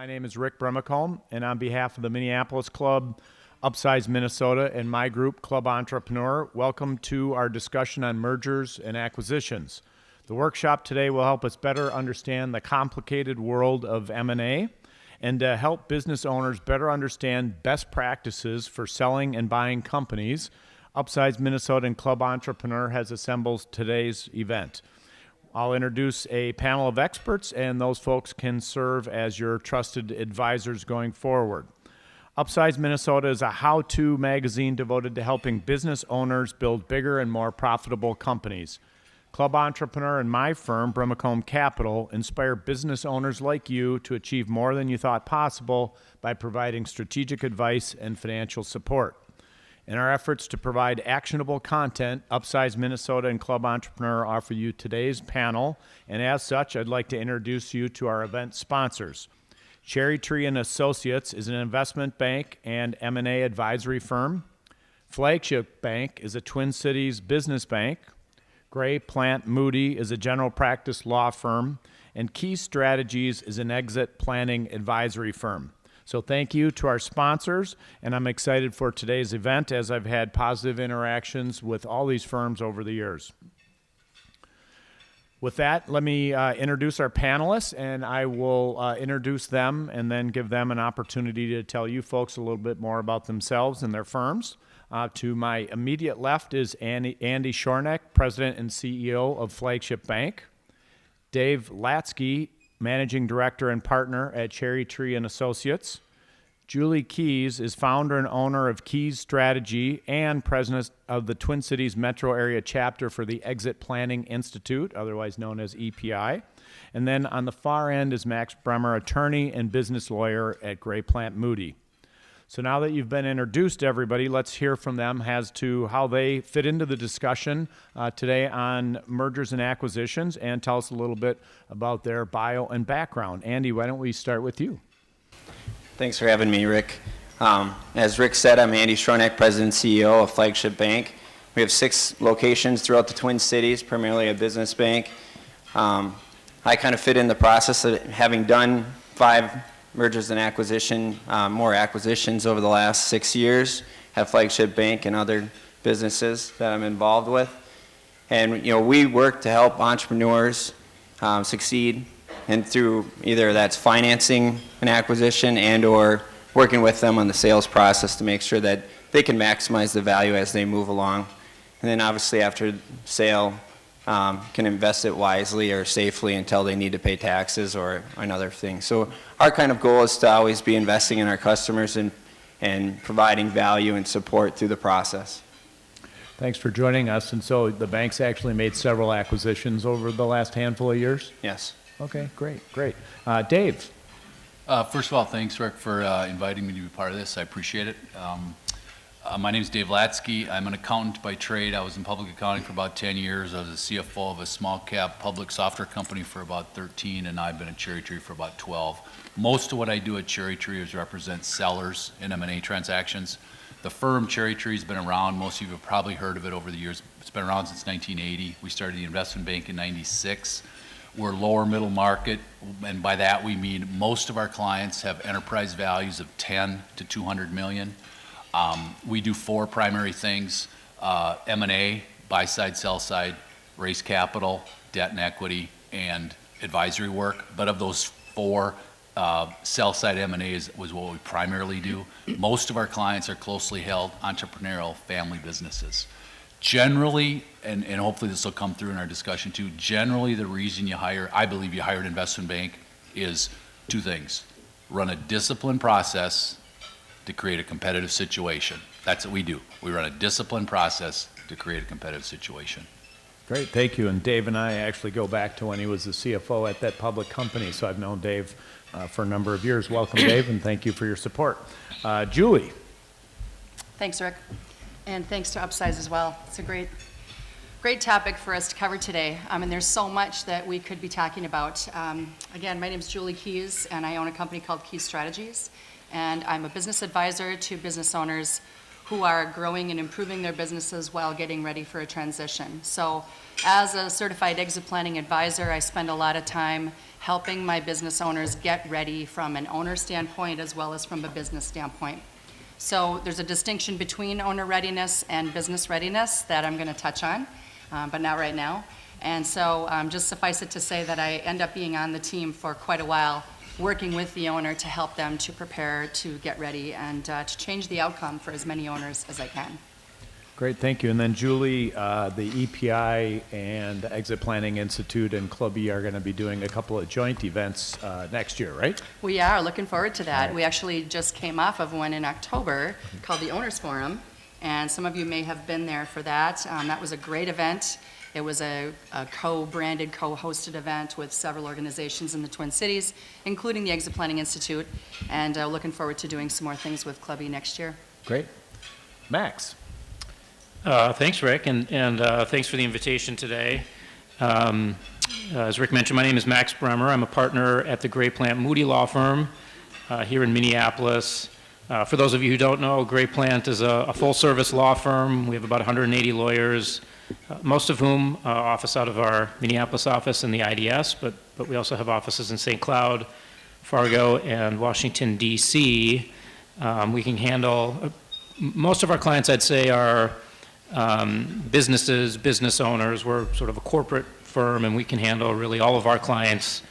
My name is Rick Bremacombe, and on behalf of the Minneapolis Club, Upsize Minnesota, and my group, Club Entrepreneur, welcome to our discussion on mergers and acquisitions. The workshop today will help us better understand the complicated world of M&A and to help business owners better understand best practices for selling and buying companies. Upsize Minnesota and Club Entrepreneur has assembled today's event. I'll introduce a panel of experts, and those folks can serve as your trusted advisors going forward. Upsize Minnesota is a how-to magazine devoted to helping business owners build bigger and more profitable companies. Club Entrepreneur and my firm, Bremacombe Capital, inspire business owners like you to achieve more than you thought possible by providing strategic advice and financial support. In our efforts to provide actionable content, Upsize Minnesota and Club Entrepreneur offer you today's panel, and as such, I'd like to introduce you to our event sponsors. Cherry Tree & Associates is an investment bank and M&A advisory firm. Flagship Bank is a Twin Cities business bank. Gray Plant Moody is a general practice law firm. And Key Strategies is an exit planning advisory firm. So thank you to our sponsors, and I'm excited for today's event as I've had positive interactions with all these firms over the years. With that, let me introduce our panelists, and I will introduce them and then give them an opportunity to tell you folks a little bit more about themselves and their firms. To my immediate left is Andy Shornack, President and CEO of Flagship Bank. Dave Latsky, Managing Director and Partner at Cherry Tree & Associates. Julie Keys is founder and owner of Keys Strategy and President of the Twin Cities Metro Area Chapter for the Exit Planning Institute, otherwise known as EPI. And then on the far end is Max Bremer, attorney and business lawyer at Gray Plant Moody. So now that you've been introduced to everybody, let's hear from them as to how they fit into the discussion today on mergers and acquisitions, and tell us a little bit about their bio and background. Andy, why don't we start with you? Thanks for having me, Rick. As Rick said, I'm Andy Shornack, President and CEO of Flagship Bank. We have 6 locations throughout the Twin Cities, primarily a business bank. I kind of fit in the process of having done 5 mergers and more acquisitions over the last 6 years, have Flagship Bank and other businesses that I'm involved with. And we work to help entrepreneurs succeed, and through either that's financing an acquisition and or working with them on the sales process to make sure that they can maximize the value as they move along. And then obviously after sale, can invest it wisely or safely until they need to pay taxes or another thing. So our kind of goal is to always be investing in our customers and providing value and support through the process. Thanks for joining us. And so the bank's actually made several acquisitions over the last handful of years? Yes. Okay, great. Dave? First of all, thanks, Rick, for inviting me to be part of this. I appreciate it. My name is Dave Latsky. I'm an accountant by trade. I was in public accounting for about 10 years. I was the CFO of a small cap public software company for about 13, and I've been at Cherry Tree for about 12. Most of what I do at Cherry Tree is represent sellers in M&A transactions. The firm Cherry Tree has been around. Most of you have probably heard of it over the years. It's been around since 1980. We started the investment bank in 96. We're lower middle market, and by that we mean most of our clients have enterprise values of 10 to 200 million. We do 4 primary things: M&A, buy side, sell side, raise capital, debt and equity, and advisory work. But of those 4, sell side M&A was what we primarily do. Most of our clients are closely held entrepreneurial family businesses. Generally, and hopefully this will come through in our discussion too, generally the reason I believe you hire an investment bank is 2 things: run a disciplined process to create a competitive situation. That's what we do. We run a disciplined process to create a competitive situation. Great, thank you. And Dave and I actually go back to when he was the CFO at that public company, so I've known Dave for a number of years. Welcome, Dave, and thank you for your support. Julie. Thanks, Rick. And thanks to Upsize as well. It's a great topic for us to cover today. And there's so much that we could be talking about. Again, my name is Julie Keys, and I own a company called Keys Strategies. And I'm a business advisor to business owners who who are growing and improving their businesses while getting ready for a transition. So as a certified exit planning advisor, I spend a lot of time helping my business owners get ready from an owner standpoint as well as from a business standpoint. So there's a distinction between owner readiness and business readiness that I'm going to touch on, but not right now. And so just suffice it to say that I end up being on the team for quite a while, working with the owner to help them to prepare to get ready and to change the outcome for as many owners as I can. Great, thank you. And then Julie, the EPI and the Exit Planning Institute and Club E are going to be doing a couple of joint events next year, right? We are looking forward to that. Right. We actually just came off of one in October called the Owners Forum, and some of you may have been there for that. That was a great event. It was a co-branded, co-hosted event with several organizations in the Twin Cities, including the Exit Planning Institute, and looking forward to doing some more things with Club E next year. Great. Max? Thanks, Rick, and thanks for the invitation today. As Rick mentioned, my name is Max Bremer. I'm a partner at the Gray Plant Moody Law Firm here in Minneapolis. For those of you who don't know, Gray Plant is a full-service law firm. We have about 180 lawyers, most of whom office out of our Minneapolis office in the IDS, but we also have offices in St. Cloud, Fargo, and Washington, D.C. We can handle, most of our clients, I'd say, are businesses, business owners. We're sort of a corporate firm, and we can handle really all of our clients'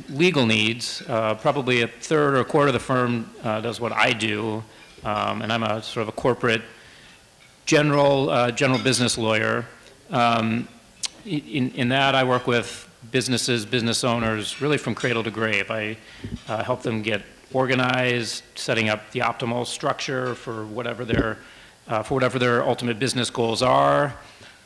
legal needs. Probably a third or a quarter of the firm does what I do, and I'm a sort of a corporate general business lawyer. In that, I work with businesses, business owners, really from cradle to grave. I help them get organized, setting up the optimal structure for whatever their ultimate business goals are,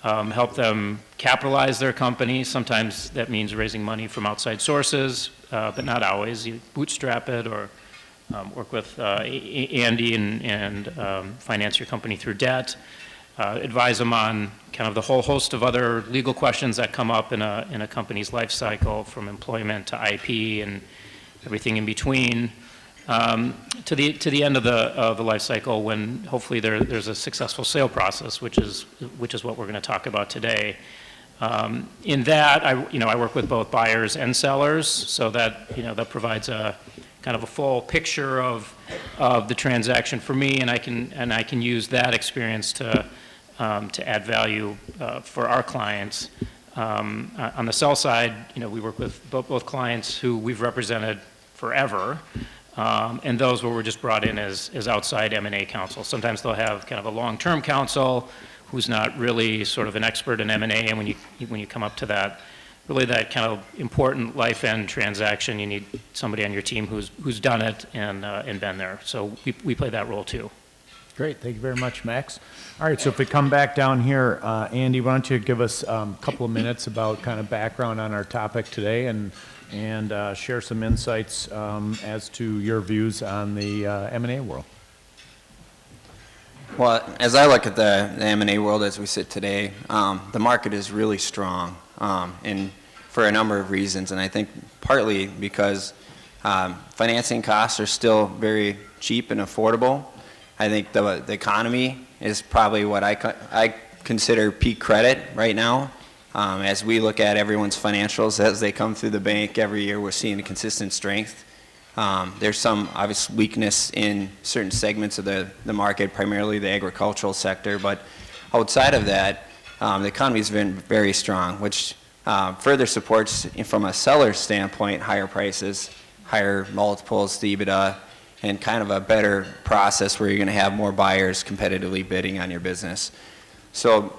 help them capitalize their company. Sometimes that means raising money from outside sources, but not always. You bootstrap it or work with Andy and finance your company through debt. Advise them on kind of the whole host of other legal questions that come up in a company's life cycle, from employment to IP and everything in between. To the end of the life cycle, when hopefully there's a successful sale process, which is what we're going to talk about today. In that, I work with both buyers and sellers, so that that provides a kind of a full picture of the transaction for me, and I can use that experience to add value for our clients. On the sell side, we work with both clients who we've represented forever. And those where we're just brought in as outside M&A counsel. Sometimes they'll have kind of a long-term counsel who's not really sort of an expert in M&A, and when you come up to that, really that kind of important life-end transaction, you need somebody on your team who's done it and been there. So we play that role too. Great, thank you very much, Max. All right, so if we come back down here, Andy, why don't you give us a couple of minutes about kind of background on our topic today and share some insights as to your views on the M&A world. Well, as I look at the M&A world as we sit today, the market is really strong, and for a number of reasons. And I think partly because financing costs are still very cheap and affordable. I think the economy is probably what I consider peak credit right now. As we look at everyone's financials as they come through the bank every year, we're seeing a consistent strength. There's some obvious weakness in certain segments of the market, primarily the agricultural sector, but outside of that, the economy's been very strong, which further supports, from a seller's standpoint, higher prices, higher multiples to EBITDA, and kind of a better process where you're going to have more buyers competitively bidding on your business. So,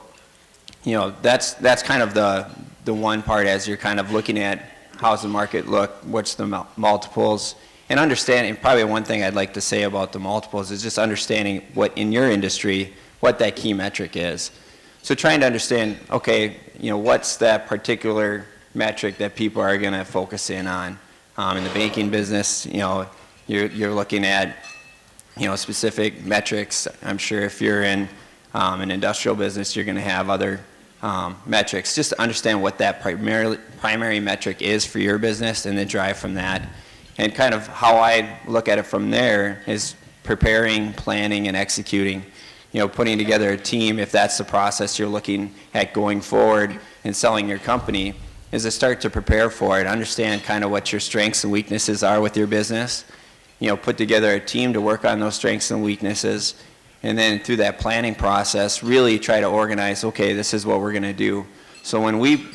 that's kind of the one part as you're kind of looking at how's the market look, what's the multiples, and understanding. Probably one thing I'd like to say about the multiples is just understanding what in your industry, what that key metric is. So trying to understand, okay, what's that particular metric that people are going to focus in on. In the banking business, you're looking at, specific metrics. I'm sure if you're in an industrial business, you're going to have other metrics. Just to understand what that primary metric is for your business and then drive from that. And kind of how I look at it from there is preparing, planning, and executing. Putting together a team, if that's the process you're looking at going forward and selling your company, is to start to prepare for it, understand kind of what your strengths and weaknesses are with your business, put together a team to work on those strengths and weaknesses, and then through that planning process, really try to organize, okay, this is what we're going to do. So when we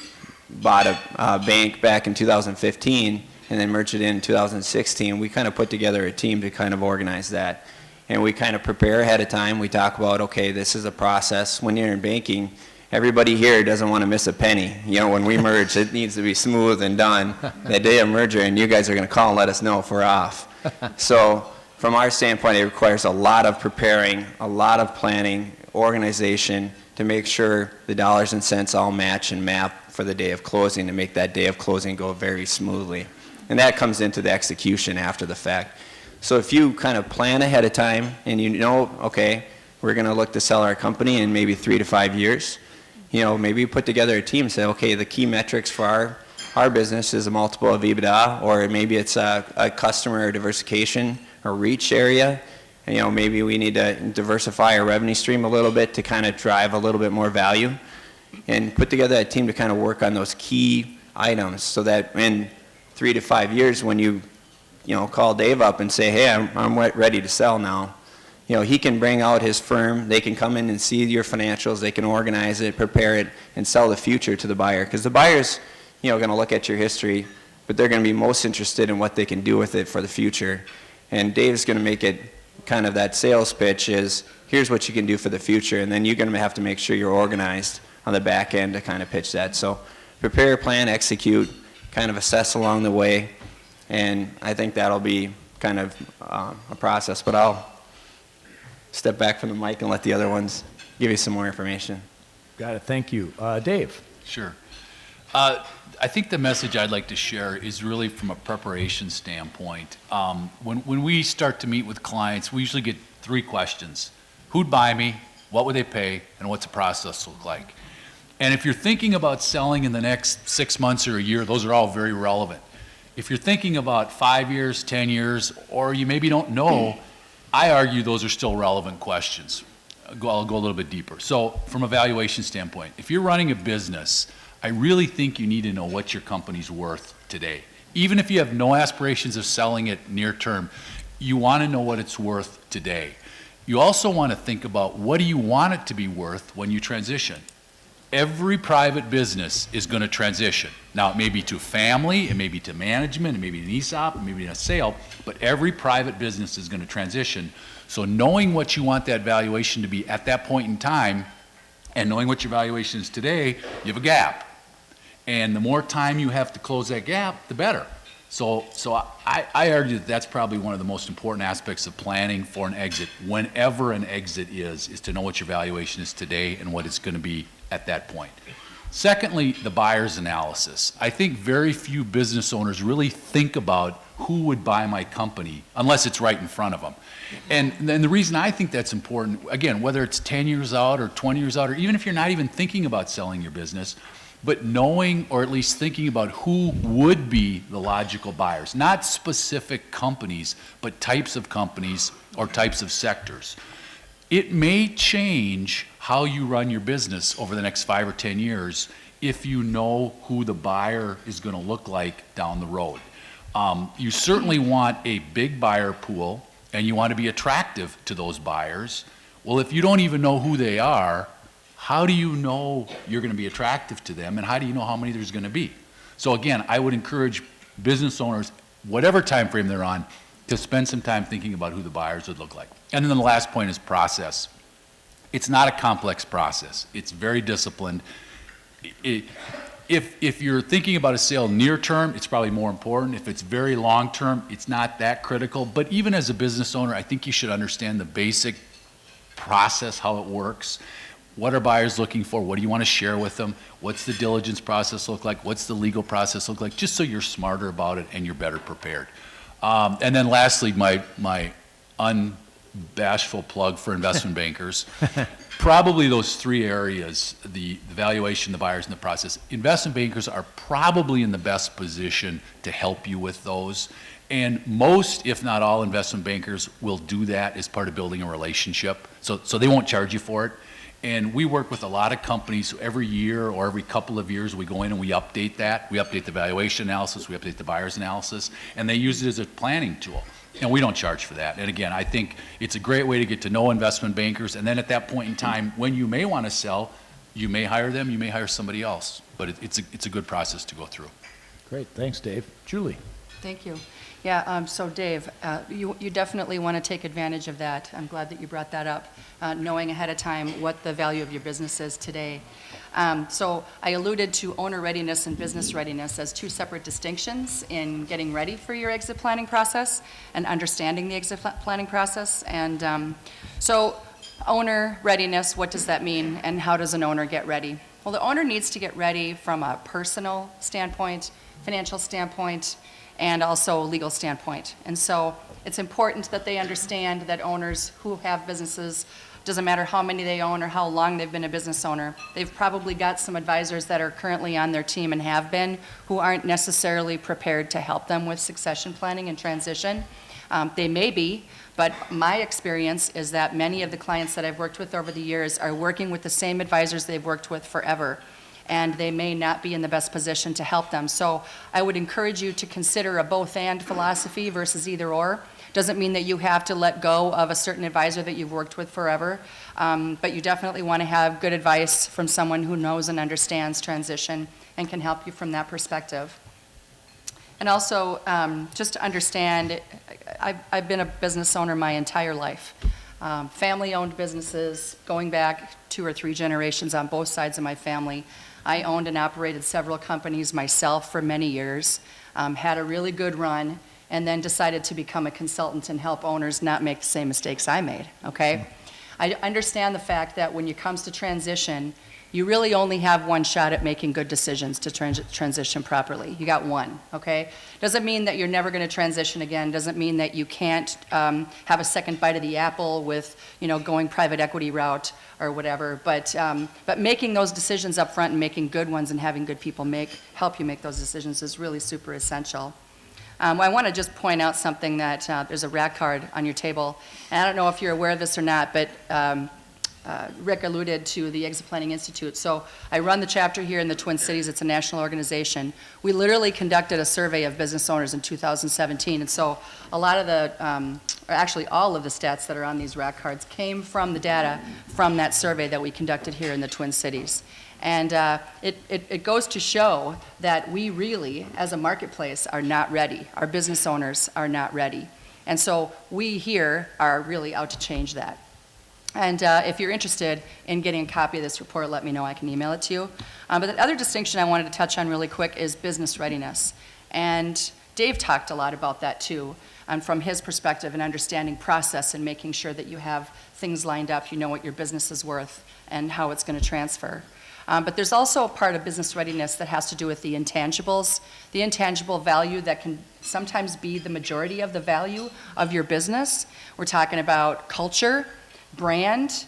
bought a bank back in 2015 and then merged it in 2016, we kind of put together a team to kind of organize that. And we kind of prepare ahead of time. We talk about, okay, this is a process. When you're in banking, everybody here doesn't want to miss a penny. When we merge, it needs to be smooth and done that day of merger, and you guys are going to call and let us know if we're off. So from our standpoint, it requires a lot of preparing, a lot of planning, organization to make sure the dollars and cents all match and map for the day of closing to make that day of closing go very smoothly. And that comes into the execution after the fact. So if you kind of plan ahead of time and okay, we're going to look to sell our company in maybe 3 to 5 years, maybe you put together a team and say, okay, the key metrics for our business is a multiple of EBITDA, or maybe it's a customer diversification or reach area. Maybe we need to diversify our revenue stream a little bit to kind of drive a little bit more value, and put together a team to kind of work on those key items so that in 3 to 5 years when you call Dave up and say, hey, I'm ready to sell now. He can bring out his firm. They can come in and see your financials. They can organize it, prepare it, and sell the future to the buyer. Because the buyer's, going to look at your history, but they're going to be most interested in what they can do with it for the future. And Dave's going to make it kind of that sales pitch is, here's what you can do for the future. And then you're going to have to make sure you're organized on the back end to kind of pitch that. So prepare, plan, execute, kind of assess along the way. And I think that'll be kind of a process. But I'll step back from the mic and let the other ones give you some more information. Got it. Thank you. Dave? Sure. I think the message I'd like to share is really from a preparation standpoint. When we start to meet with clients, we usually get 3 questions. Who'd buy me? What would they pay? And what's the process look like? And if you're thinking about selling in the next 6 months or a year, those are all very relevant. If you're thinking about 5 years, 10 years, or you maybe don't know, I argue those are still relevant questions. I'll go a little bit deeper. So from a valuation standpoint, if you're running a business, I really think you need to know what your company's worth today. Even if you have no aspirations of selling it near term, you want to know what it's worth today. You also want to think about what do you want it to be worth when you transition. Every private business is going to transition. Now, it may be to family, it may be to management, it may be an ESOP, it may be a sale, but every private business is going to transition. So knowing what you want that valuation to be at that point in time, and knowing what your valuation is today, you have a gap. And the more time you have to close that gap, the better. So I argue that that's probably one of the most important aspects of planning for an exit, whenever an exit is to know what your valuation is today and what it's going to be at that point. Secondly, the buyer's analysis. I think very few business owners really think about who would buy my company unless it's right in front of them. And then the reason I think that's important, again, whether it's 10 years out or 20 years out, or even if you're not even thinking about selling your business, but knowing or at least thinking about who would be the logical buyers, not specific companies, but types of companies or types of sectors. It may change how you run your business over the next 5 or 10 years if you know who the buyer is going to look like down the road. You certainly want a big buyer pool, and you want to be attractive to those buyers. Well, if you don't even know who they are, how do you know you're going to be attractive to them, and how do you know how many there's going to be? So again, I would encourage business owners, whatever time frame they're on, to spend some time thinking about who the buyers would look like. And then the last point is process. It's not a complex process. It's very disciplined. If you're thinking about a sale near term, it's probably more important. If it's very long term, it's not that critical. But even as a business owner, I think you should understand the basic process, how it works. What are buyers looking for? What do you want to share with them? What's the diligence process look like? What's the legal process look like? Just so you're smarter about it and you're better prepared. And then lastly, my bashful plug for investment bankers. Probably those three areas, the valuation, the buyers, and the process. Investment bankers are probably in the best position to help you with those. And most, if not all, investment bankers will do that as part of building a relationship. So they won't charge you for it. And we work with a lot of companies, so every year or every couple of years, we go in and we update that. We update the valuation analysis, we update the buyer's analysis, and they use it as a planning tool. And we don't charge for that. And again, I think it's a great way to get to know investment bankers, and then at that point in time, when you may want to sell, you may hire them, you may hire somebody else. But it's a good process to go through. Great, thanks, Dave. Julie? Thank you. Yeah, so Dave, you definitely want to take advantage of that. I'm glad that you brought that up, knowing ahead of time what the value of your business is today. So I alluded to owner readiness and business readiness as two separate distinctions in getting ready for your exit planning process and understanding the exit planning process. And so owner readiness, what does that mean, and how does an owner get ready? Well, the owner needs to get ready from a personal standpoint, financial standpoint, and also legal standpoint. And so it's important that they understand that owners who have businesses, doesn't matter how many they own or how long they've been a business owner, they've probably got some advisors that are currently on their team and have been who aren't necessarily prepared to help them with succession planning and transition. They may be, but my experience is that many of the clients that I've worked with over the years are working with the same advisors they've worked with forever, and they may not be in the best position to help them. So I would encourage you to consider a both-and philosophy versus either-or. Doesn't mean that you have to let go of a certain advisor that you've worked with forever, but you definitely want to have good advice from someone who knows and understands transition and can help you from that perspective. And also, just to understand, I've been a business owner my entire life. Family-owned businesses, going back 2 or 3 generations on both sides of my family. I owned and operated several companies myself for many years, had a really good run, and then decided to become a consultant and help owners not make the same mistakes I made, okay? I understand the fact that when it comes to transition, you really only have one shot at making good decisions to transition properly. You got one, okay? Doesn't mean that you're never going to transition again. Doesn't mean that you can't have a second bite of the apple with, going private equity route or whatever. But making those decisions up front and making good ones and having good people help you make those decisions is really super essential. I want to just point out something that there's a rack card on your table. And I don't know if you're aware of this or not, but Rick alluded to the Exit Planning Institute. So I run the chapter here in the Twin Cities. It's a national organization. We literally conducted a survey of business owners in 2017. And so a lot of the, or actually all of the stats that are on these rack cards came from the data from that survey that we conducted here in the Twin Cities. And it goes to show that we really, as a marketplace, are not ready. Our business owners are not ready. And so we here are really out to change that. And if you're interested in getting a copy of this report, let me know. I can email it to you. But the other distinction I wanted to touch on really quick is business readiness. And Dave talked a lot about that too, from his perspective and understanding process and making sure that you have things lined up, you know what your business is worth and how it's going to transfer. But there's also a part of business readiness that has to do with the intangibles, the intangible value that can sometimes be the majority of the value of your business. We're talking about culture, brand,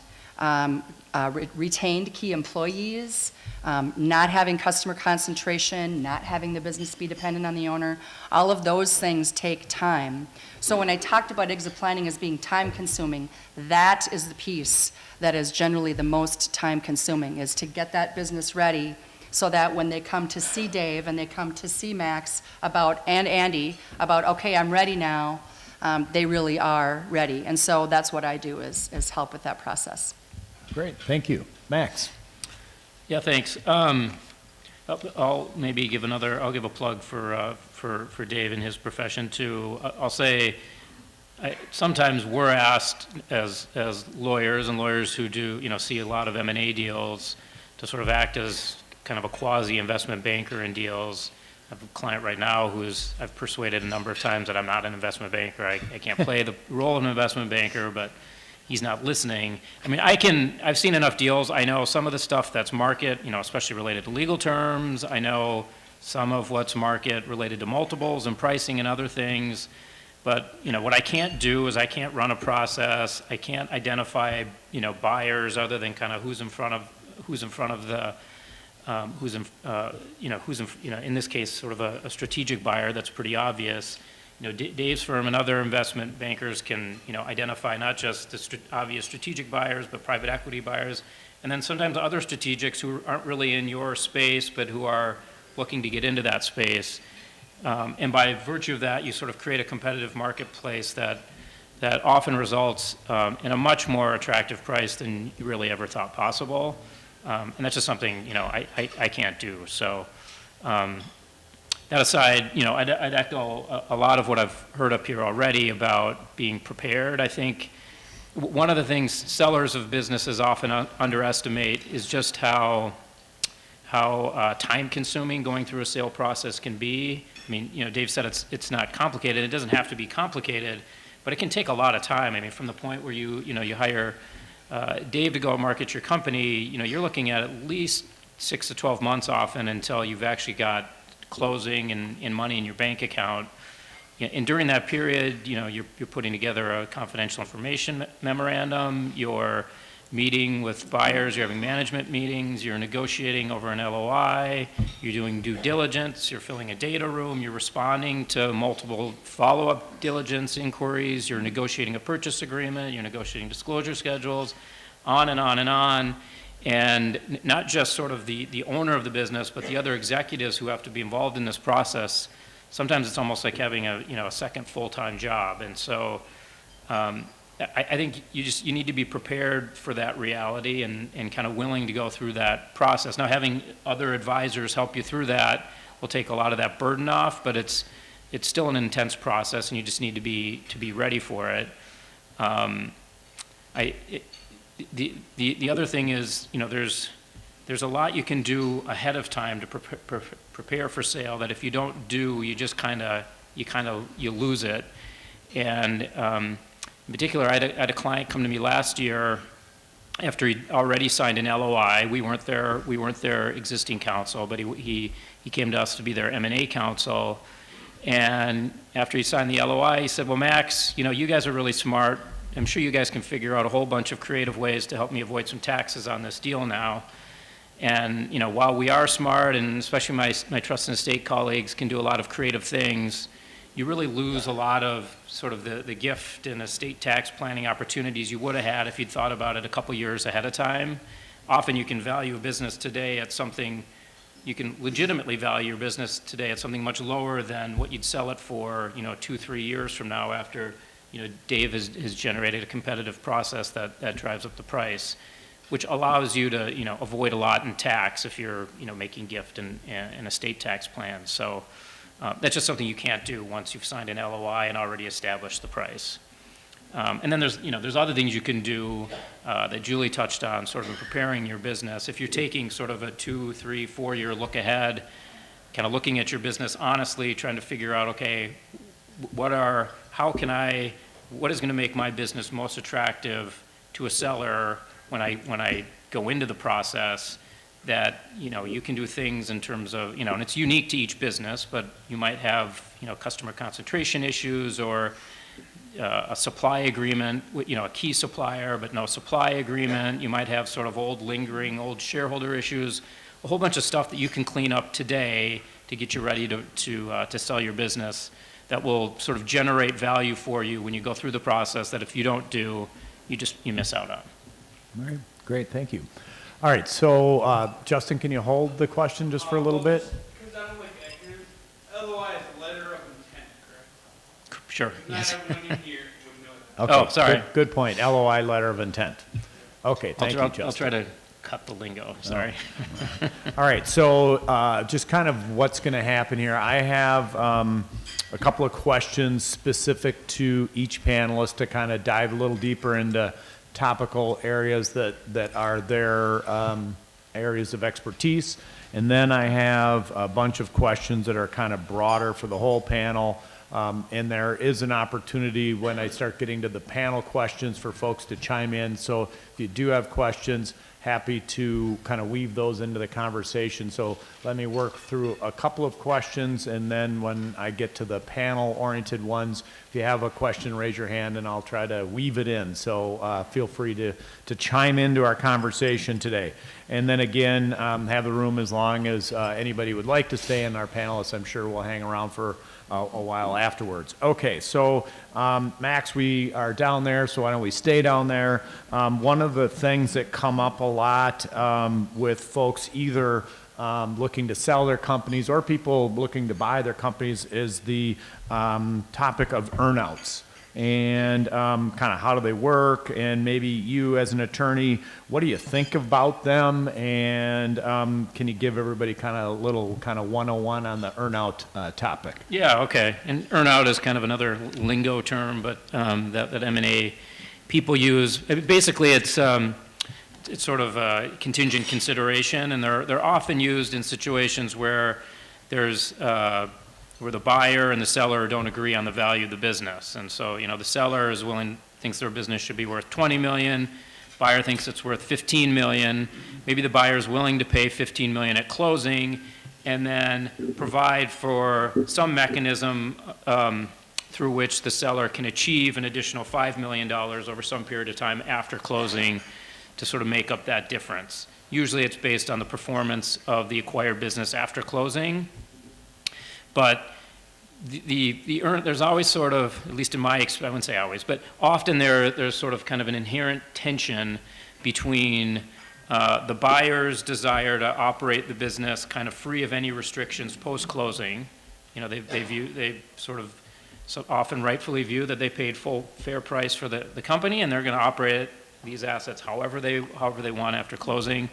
retained key employees, not having customer concentration, not having the business be dependent on the owner. All of those things take time. So when I talked about exit planning as being time consuming, that is the piece that is generally the most time consuming, is to get that business ready so that when they come to see Dave and they come to see Max and Andy about, okay, I'm ready now, they really are ready. And so that's what I do is help with that process. Great, thank you. Max? Yeah, thanks. I'll maybe give I'll give a plug for Dave and his profession too. I'll say, sometimes we're asked as lawyers and lawyers who do, see a lot of M&A deals to sort of act as kind of a quasi-investment banker in deals. I have a client right now I've persuaded a number of times that I'm not an investment banker. I can't play the role of an investment banker, but he's not listening. I mean, I've seen enough deals. I know some of the stuff that's market, especially related to legal terms. I know some of what's market related to multiples and pricing and other things. But, what I can't do is I can't run a process. I can't identify, buyers other than kind of who's in front of the, in this case, sort of a strategic buyer that's pretty obvious. Dave's firm and other investment bankers can, identify not just the obvious strategic buyers, but private equity buyers, and then sometimes other strategics who aren't really in your space, but who are looking to get into that space. And by virtue of that, you sort of create a competitive marketplace that often results in a much more attractive price than you really ever thought possible. And that's just something, I can't do. So that aside, I'd echo a lot of what I've heard up here already about being prepared. I think one of the things sellers of businesses often underestimate is just how time-consuming going through a sale process can be. I mean, Dave said it's not complicated. It doesn't have to be complicated, but it can take a lot of time. I mean, from the point where you hire Dave to go market your company, you're looking at least 6 to 12 months often until you've actually got closing and money in your bank account. And during that period, you're putting together a confidential information memorandum, you're meeting with buyers, you're having management meetings, you're negotiating over an LOI, you're doing due diligence, you're filling a data room, you're responding to multiple follow-up diligence inquiries, you're negotiating a purchase agreement, you're negotiating disclosure schedules, on and on and on. And not just sort of the owner of the business, but the other executives who have to be involved in this process. Sometimes it's almost like having a second full-time job. And so I think you need to be prepared for that reality and kind of willing to go through that process. Now, having other advisors help you through that will take a lot of that burden off, but it's still an intense process, and you just need to be ready for it. The other thing is, there's a lot you can do ahead of time to prepare for sale that if you don't do, you lose it. And in particular, I had a client come to me last year after he'd already signed an LOI. We weren't their existing counsel, but he came to us to be their M&A counsel. And after he signed the LOI, he said, "Well, Max, you guys are really smart. I'm sure you guys can figure out a whole bunch of creative ways to help me avoid some taxes on this deal now. And while we are smart, and especially my trust and estate colleagues can do a lot of creative things, you really lose a lot of sort of the gift and estate tax planning opportunities you would have had if you'd thought about it a couple years ahead of time. Often you can value a business today at something, you can legitimately value your business today at something much lower than what you'd sell it for, 2-3 years from now after, Dave has generated a competitive process that drives up the price, which allows you to, avoid a lot in tax if you're, making gift and estate tax plans. So that's just something you can't do once you've signed an LOI and already established the price. And then there's other things you can do that Julie touched on, sort of in preparing your business. If you're taking sort of a 2, 3, 4 year look ahead, kind of looking at your business honestly, trying to figure out, okay, what is going to make my business most attractive to a seller when I go into the process, that you can do things in terms of, and it's unique to each business, but you might have customer concentration issues, or a supply agreement, a key supplier but no supply agreement. You might have sort of lingering old shareholder issues, a whole bunch of stuff that you can clean up today to get you ready to sell your business, that will sort of generate value for you when you go through the process, that if you don't do, you miss out on. All right, great, thank you. All right, so Justin, can you hold the question just for a little bit? Because I'm like accurate. LOI is a letter of intent, correct? Sure. Not Yes. everyone in here would know that. Okay, Oh, sorry. Good point, LOI, letter of intent. Okay, thank you, Justin. I'll try to cut the lingo, sorry. All right, so just kind of what's going to happen here. I have a couple of questions specific to each panelist to kind of dive a little deeper into topical areas that are their areas of expertise. And then I have a bunch of questions that are kind of broader for the whole panel. And there is an opportunity when I start getting to the panel questions for folks to chime in. So if you do have questions, happy to kind of weave those into the conversation. So let me work through a couple of questions, and then when I get to the panel-oriented ones, if you have a question, raise your hand, and I'll try to weave it in. So feel free to chime into our conversation today. And then again, have the room as long as anybody would like to stay, and our panelists, I'm sure, will hang around for a while afterwards. Okay, so Max, we are down there, so why don't we stay down there? One of the things that come up a lot with folks either looking to sell their companies or people looking to buy their companies is the topic of earnouts. And kind of how do they work, and maybe you as an attorney, what do you think about them, and can you give everybody kind of a little kind of 101 on the earnout topic? Yeah, okay. And earnout is kind of another lingo term, but that M&A people use. Basically, it's sort of a contingent consideration, and they're often used in situations where there's where the buyer and the seller don't agree on the value of the business. And so, the seller is thinks their business should be worth 20 million, buyer thinks it's worth 15 million. Maybe the buyer is willing to pay 15 million at closing, and then provide for some mechanism through which the seller can achieve an additional $5 million over some period of time after closing to sort of make up that difference. Usually it's based on the performance of the acquired business after closing. But there's always sort of, at least in my experience, I wouldn't say always, but often there's sort of kind of an inherent tension between the buyer's desire to operate the business kind of free of any restrictions post-closing. They sort of so often rightfully view that they paid full fair price for the company, and they're going to operate these assets however they want after closing.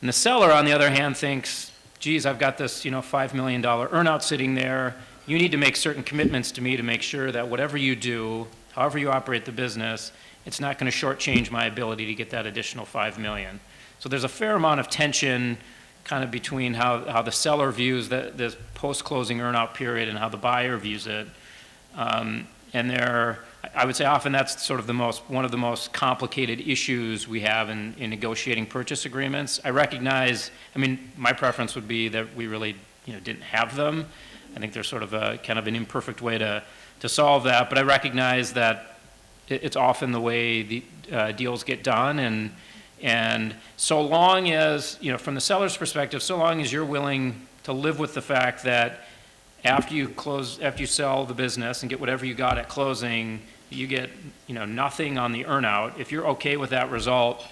And the seller, on the other hand, thinks, geez, I've got this, $5 million earnout sitting there. You need to make certain commitments to me to make sure that whatever you do, however you operate the business, it's not going to shortchange my ability to get that additional $5 million. So there's a fair amount of tension kind of between how the seller views this post-closing earnout period and how the buyer views it. I would say often that's sort of one of the most complicated issues we have in negotiating purchase agreements. I recognize, my preference would be that we really, didn't have them. I think there's sort of a kind of an imperfect way to solve that, but I recognize that it's often the way the deals get done, and so long as, from the seller's perspective, so long as you're willing to live with the fact that after you sell the business and get whatever you got at closing, you get, nothing on the earnout. If you're okay with that result,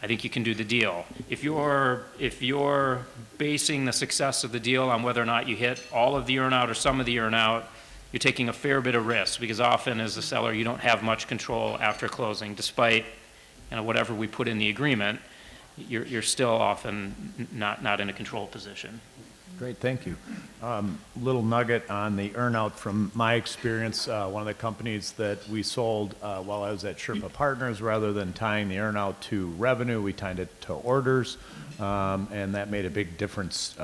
I think you can do the deal. If you're basing the success of the deal on whether or not you hit all of the earnout or some of the earnout, you're taking a fair bit of risk, because often as the seller, you don't have much control after closing, despite, whatever we put in the agreement. You're still often not in a control position. Great, thank you. Little nugget on the earnout from my experience. One of the companies that we sold while I was at Sherpa Partners, rather than tying the earnout to revenue, we tied it to orders, and that made a big difference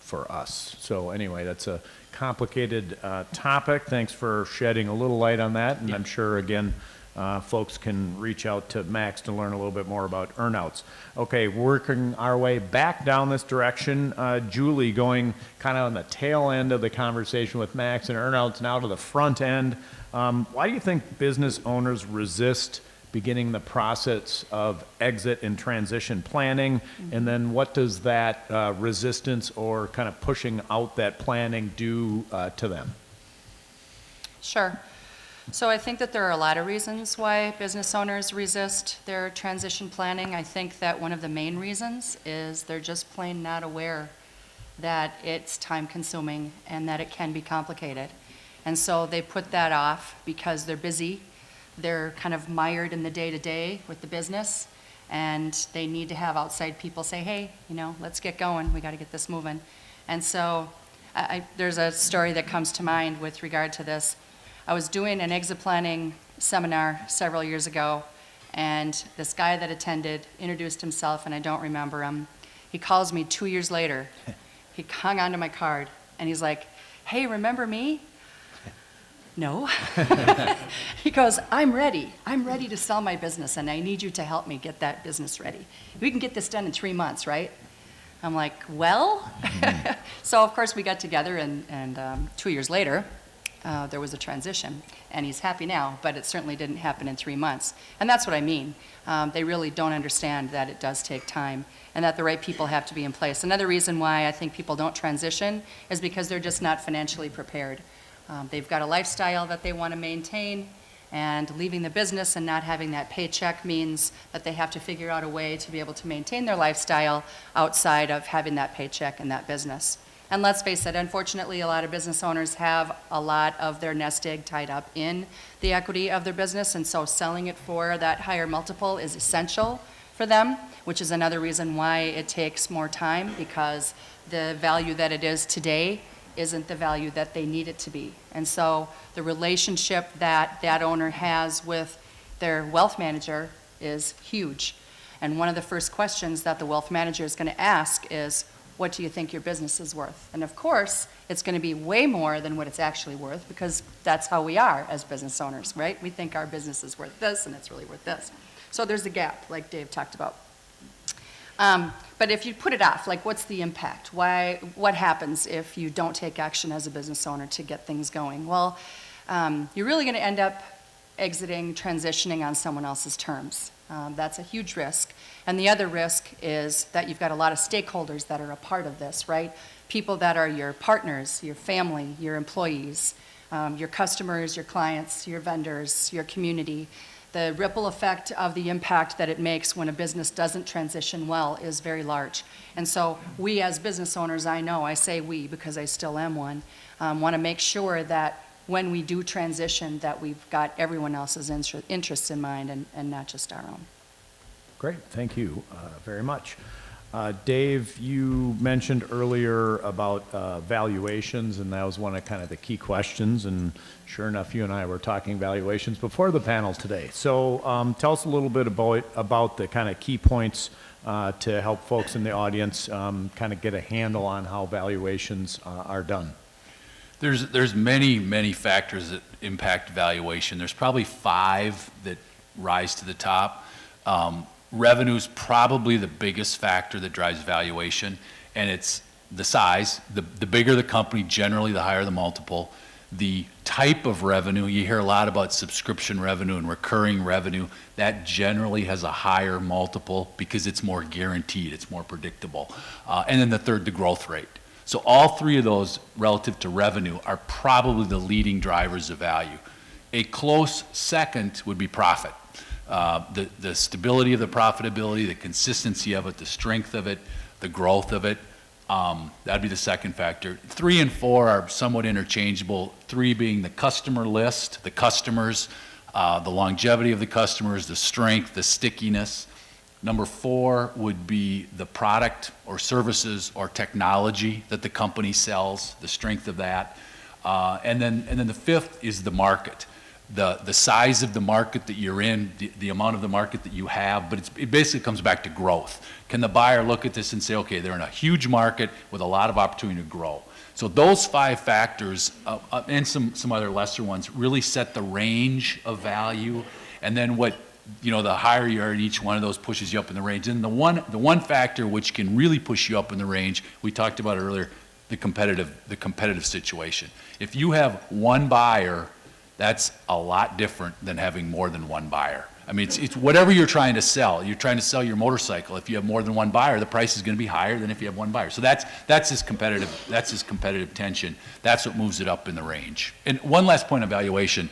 for us. So anyway, that's a complicated topic. Thanks for shedding a little light on that, and I'm sure, again, folks can reach out to Max to learn a little bit more about earnouts. Okay, working our way back down this direction, Julie, going kind of on the tail end of the conversation with Max and earnouts, now to the front end. Why do you think business owners resist beginning the process of exit and transition planning? And then what does that resistance or kind of pushing out that planning do to them? Sure. So I think that there are a lot of reasons why business owners resist their transition planning. I think that one of the main reasons is they're just plain not aware that it's time-consuming and that it can be complicated. And so they put that off because they're busy, they're kind of mired in the day-to-day with the business, and they need to have outside people say, hey, let's get going, we got to get this moving. And so there's a story that comes to mind with regard to this. I was doing an exit planning seminar several years ago, and this guy that attended introduced himself, and I don't remember him. He calls me 2 years later. He hung onto my card, and he's like, hey, remember me? no. He goes, I'm ready. I'm ready to sell my business, and I need you to help me get that business ready. We can get this done in 3 months, right? I'm like, well? So, of course, we got together, and 2 years later, there was a transition, and he's happy now, but it certainly didn't happen in 3 months. And that's what I mean. They really don't understand that it does take time and that the right people have to be in place. Another reason why I think people don't transition is because they're just not financially prepared. They've got a lifestyle that they want to maintain, and leaving the business and not having that paycheck means that they have to figure out a way to be able to maintain their lifestyle outside of having that paycheck and that business. And let's face it, unfortunately, a lot of business owners have a lot of their nest egg tied up in the equity of their business, and so selling it for that higher multiple is essential for them, which is another reason why it takes more time, because the value that it is today isn't the value that they need it to be. And so the relationship that that owner has with their wealth manager is huge. And one of the first questions that the wealth manager is going to ask is, what do you think your business is worth? And of course, it's going to be way more than what it's actually worth, because that's how we are as business owners, right? We think our business is worth this, and it's really worth this. So there's a gap, like Dave talked about. But if you put it off, like, what's the impact? What happens if you don't take action as a business owner to get things going? Well, you're really going to end up exiting, transitioning on someone else's terms. That's a huge risk. And the other risk is that you've got a lot of stakeholders that are a part of this, right? People that are your partners, your family, your employees, your customers, your clients, your vendors, your community. The ripple effect of the impact that it makes when a business doesn't transition well is very large. And so we as business owners, I say we because I still am one, want to make sure that when we do transition that we've got everyone else's interests in mind and not just our own. Great, thank you very much. Dave, you mentioned earlier about valuations, and that was one of kind of the key questions, and sure enough, you and I were talking valuations before the panel today. So tell us a little bit about the kind of key points to help folks in the audience kind of get a handle on how valuations are done. There's many factors that impact valuation. There's probably 5 that rise to the top. Revenue is probably the biggest factor that drives valuation, and it's the size. The bigger the company, generally the higher the multiple. The type of revenue, you hear a lot about subscription revenue and recurring revenue. That generally has a higher multiple because it's more guaranteed, it's more predictable. And then the third, the growth rate. So all 3 of those relative to revenue are probably the leading drivers of value. A close second would be profit. The stability of the profitability, the consistency of it, the strength of it, the growth of it, that'd be the second factor. 3 and 4 are somewhat interchangeable. 3 being the customer list, the customers, the longevity of the customers, the strength, the stickiness. Number 4 would be the product or services or technology that the company sells, the strength of that. And then the 5th is the market. The size of the market that you're in, the amount of the market that you have, but it basically comes back to growth. Can the buyer look at this and say, okay, they're in a huge market with a lot of opportunity to grow? So those 5 factors, and some other lesser ones, really set the range of value, and then the higher you are in each one of those pushes you up in the range. And the one factor which can really push you up in the range, we talked about earlier, the competitive situation. If you have one buyer, that's a lot different than having more than one buyer. I mean, it's whatever you're trying to sell. You're trying to sell your motorcycle. If you have more than one buyer, the price is going to be higher than if you have one buyer. So that's this competitive tension. That's what moves it up in the range. And one last point on valuation.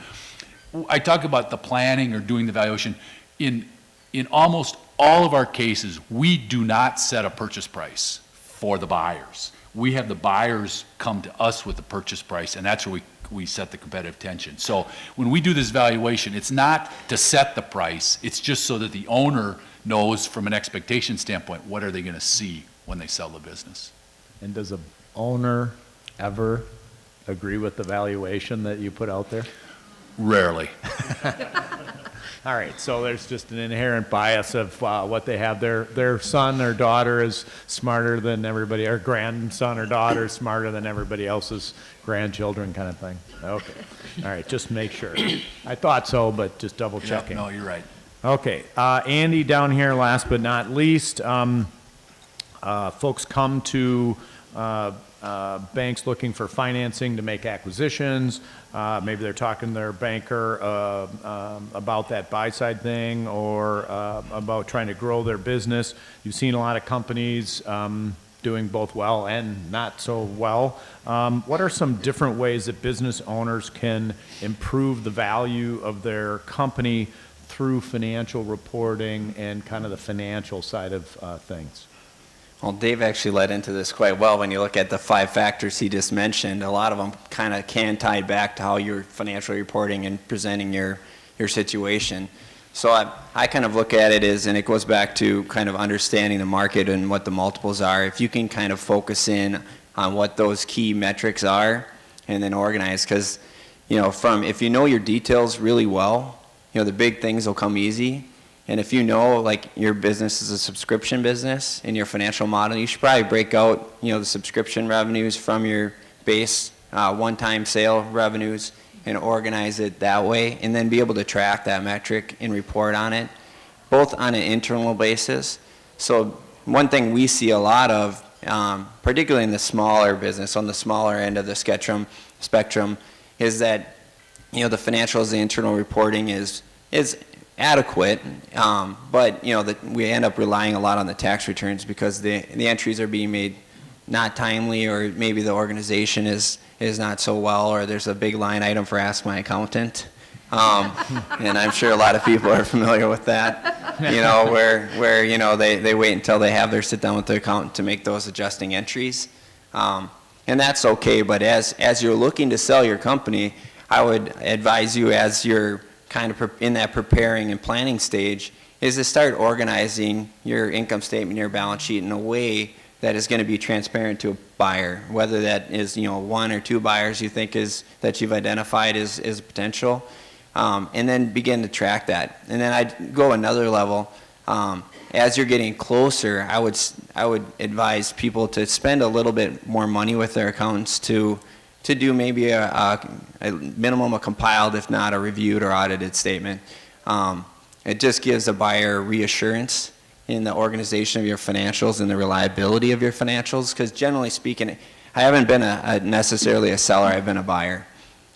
I talk about the planning or doing the valuation. In almost all of our cases, we do not set a purchase price for the buyers. We have the buyers come to us with the purchase price, and that's where we set the competitive tension. So when we do this valuation, it's not to set the price, it's just so that the owner knows from an expectation standpoint, what are they going to see when they sell the business. And does a owner ever agree with the valuation that you put out there? Rarely. All right, so there's just an inherent bias of what they have. Their son or daughter is smarter than everybody, or grandson or daughter is smarter than everybody else's grandchildren kind of thing. Okay, all right, just make sure. I thought so, but just double checking. No, you're right. Okay, Andy down here, last but not least, folks come to banks looking for financing to make acquisitions. Maybe they're talking to their banker about that buy-side thing or about trying to grow their business. You've seen a lot of companies doing both well and not so well. What are some different ways that business owners can improve the value of their company through financial reporting and kind of the financial side of things? Well, Dave actually led into this quite well. When you look at the 5 factors he just mentioned, a lot of them kind of can tie back to how you're financially reporting and presenting your situation. So I kind of look at it as, and it goes back to kind of understanding the market and what the multiples are. If you can kind of focus in on what those key metrics are and then organize, because, if you know your details really well, the big things will come easy. And if you know, like, your business is a subscription business in your financial model, you should probably break out, the subscription revenues from your base one-time sale revenues and organize it that way, and then be able to track that metric and report on it, both on an internal basis. So one thing we see a lot of, particularly in the smaller business, on the smaller end of the spectrum, is that, the financials, the internal reporting is adequate, but that we end up relying a lot on the tax returns because the entries are being made not timely, or maybe the organization is not so well, or there's a big line item for Ask My Accountant, and I'm sure a lot of people are familiar with that. Where they wait until they have their sit down with the accountant to make those adjusting entries, and that's okay. But as you're looking to sell your company, I would advise you, as you're kind of in that preparing and planning stage, is to start organizing your income statement, your balance sheet in a way that is going to be transparent to a buyer, whether that is 1 or 2 buyers you think that you've identified as potential, and then begin to track that. And then I'd go another level. As you're getting closer, I would advise people to spend a little bit more money with their accountants to do maybe a minimum, a compiled, if not a reviewed or audited statement. It just gives a buyer reassurance in the organization of your financials and the reliability of your financials, because generally speaking, I haven't been necessarily a seller, I've been a buyer.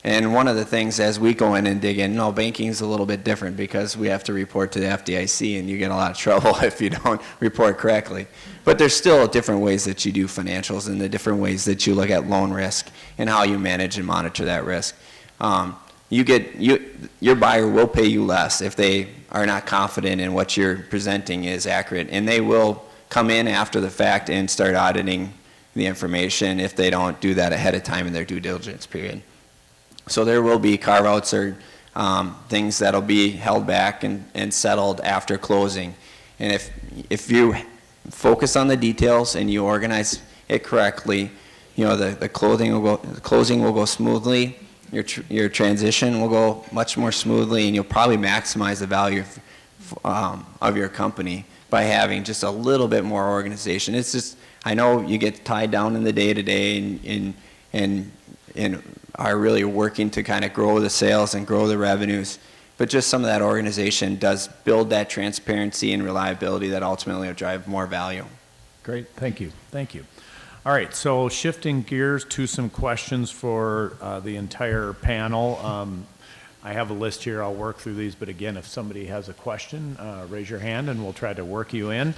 And one of the things as we go in and dig in, banking is a little bit different because we have to report to the FDIC, and you get a lot of trouble if you don't report correctly. But there's still different ways that you do financials and the different ways that you look at loan risk and how you manage and monitor that risk. Your buyer will pay you less if they are not confident in what you're presenting is accurate, and they will come in after the fact and start auditing the information if they don't do that ahead of time in their due diligence period. So there will be carve-outs or things that'll be held back and settled after closing. And if you focus on the details and you organize it correctly, the closing will go smoothly. Your transition will go much more smoothly, and you'll probably maximize the value of your company by having just a little bit more organization. It's just, I know you get tied down in the day-to-day and are really working to kind of grow the sales and grow the revenues, but just some of that organization does build that transparency and reliability that ultimately will drive more value. Great, thank you. All right, so shifting gears to some questions for the entire panel. I have a list here, I'll work through these, but again, if somebody has a question, raise your hand and we'll try to work you in.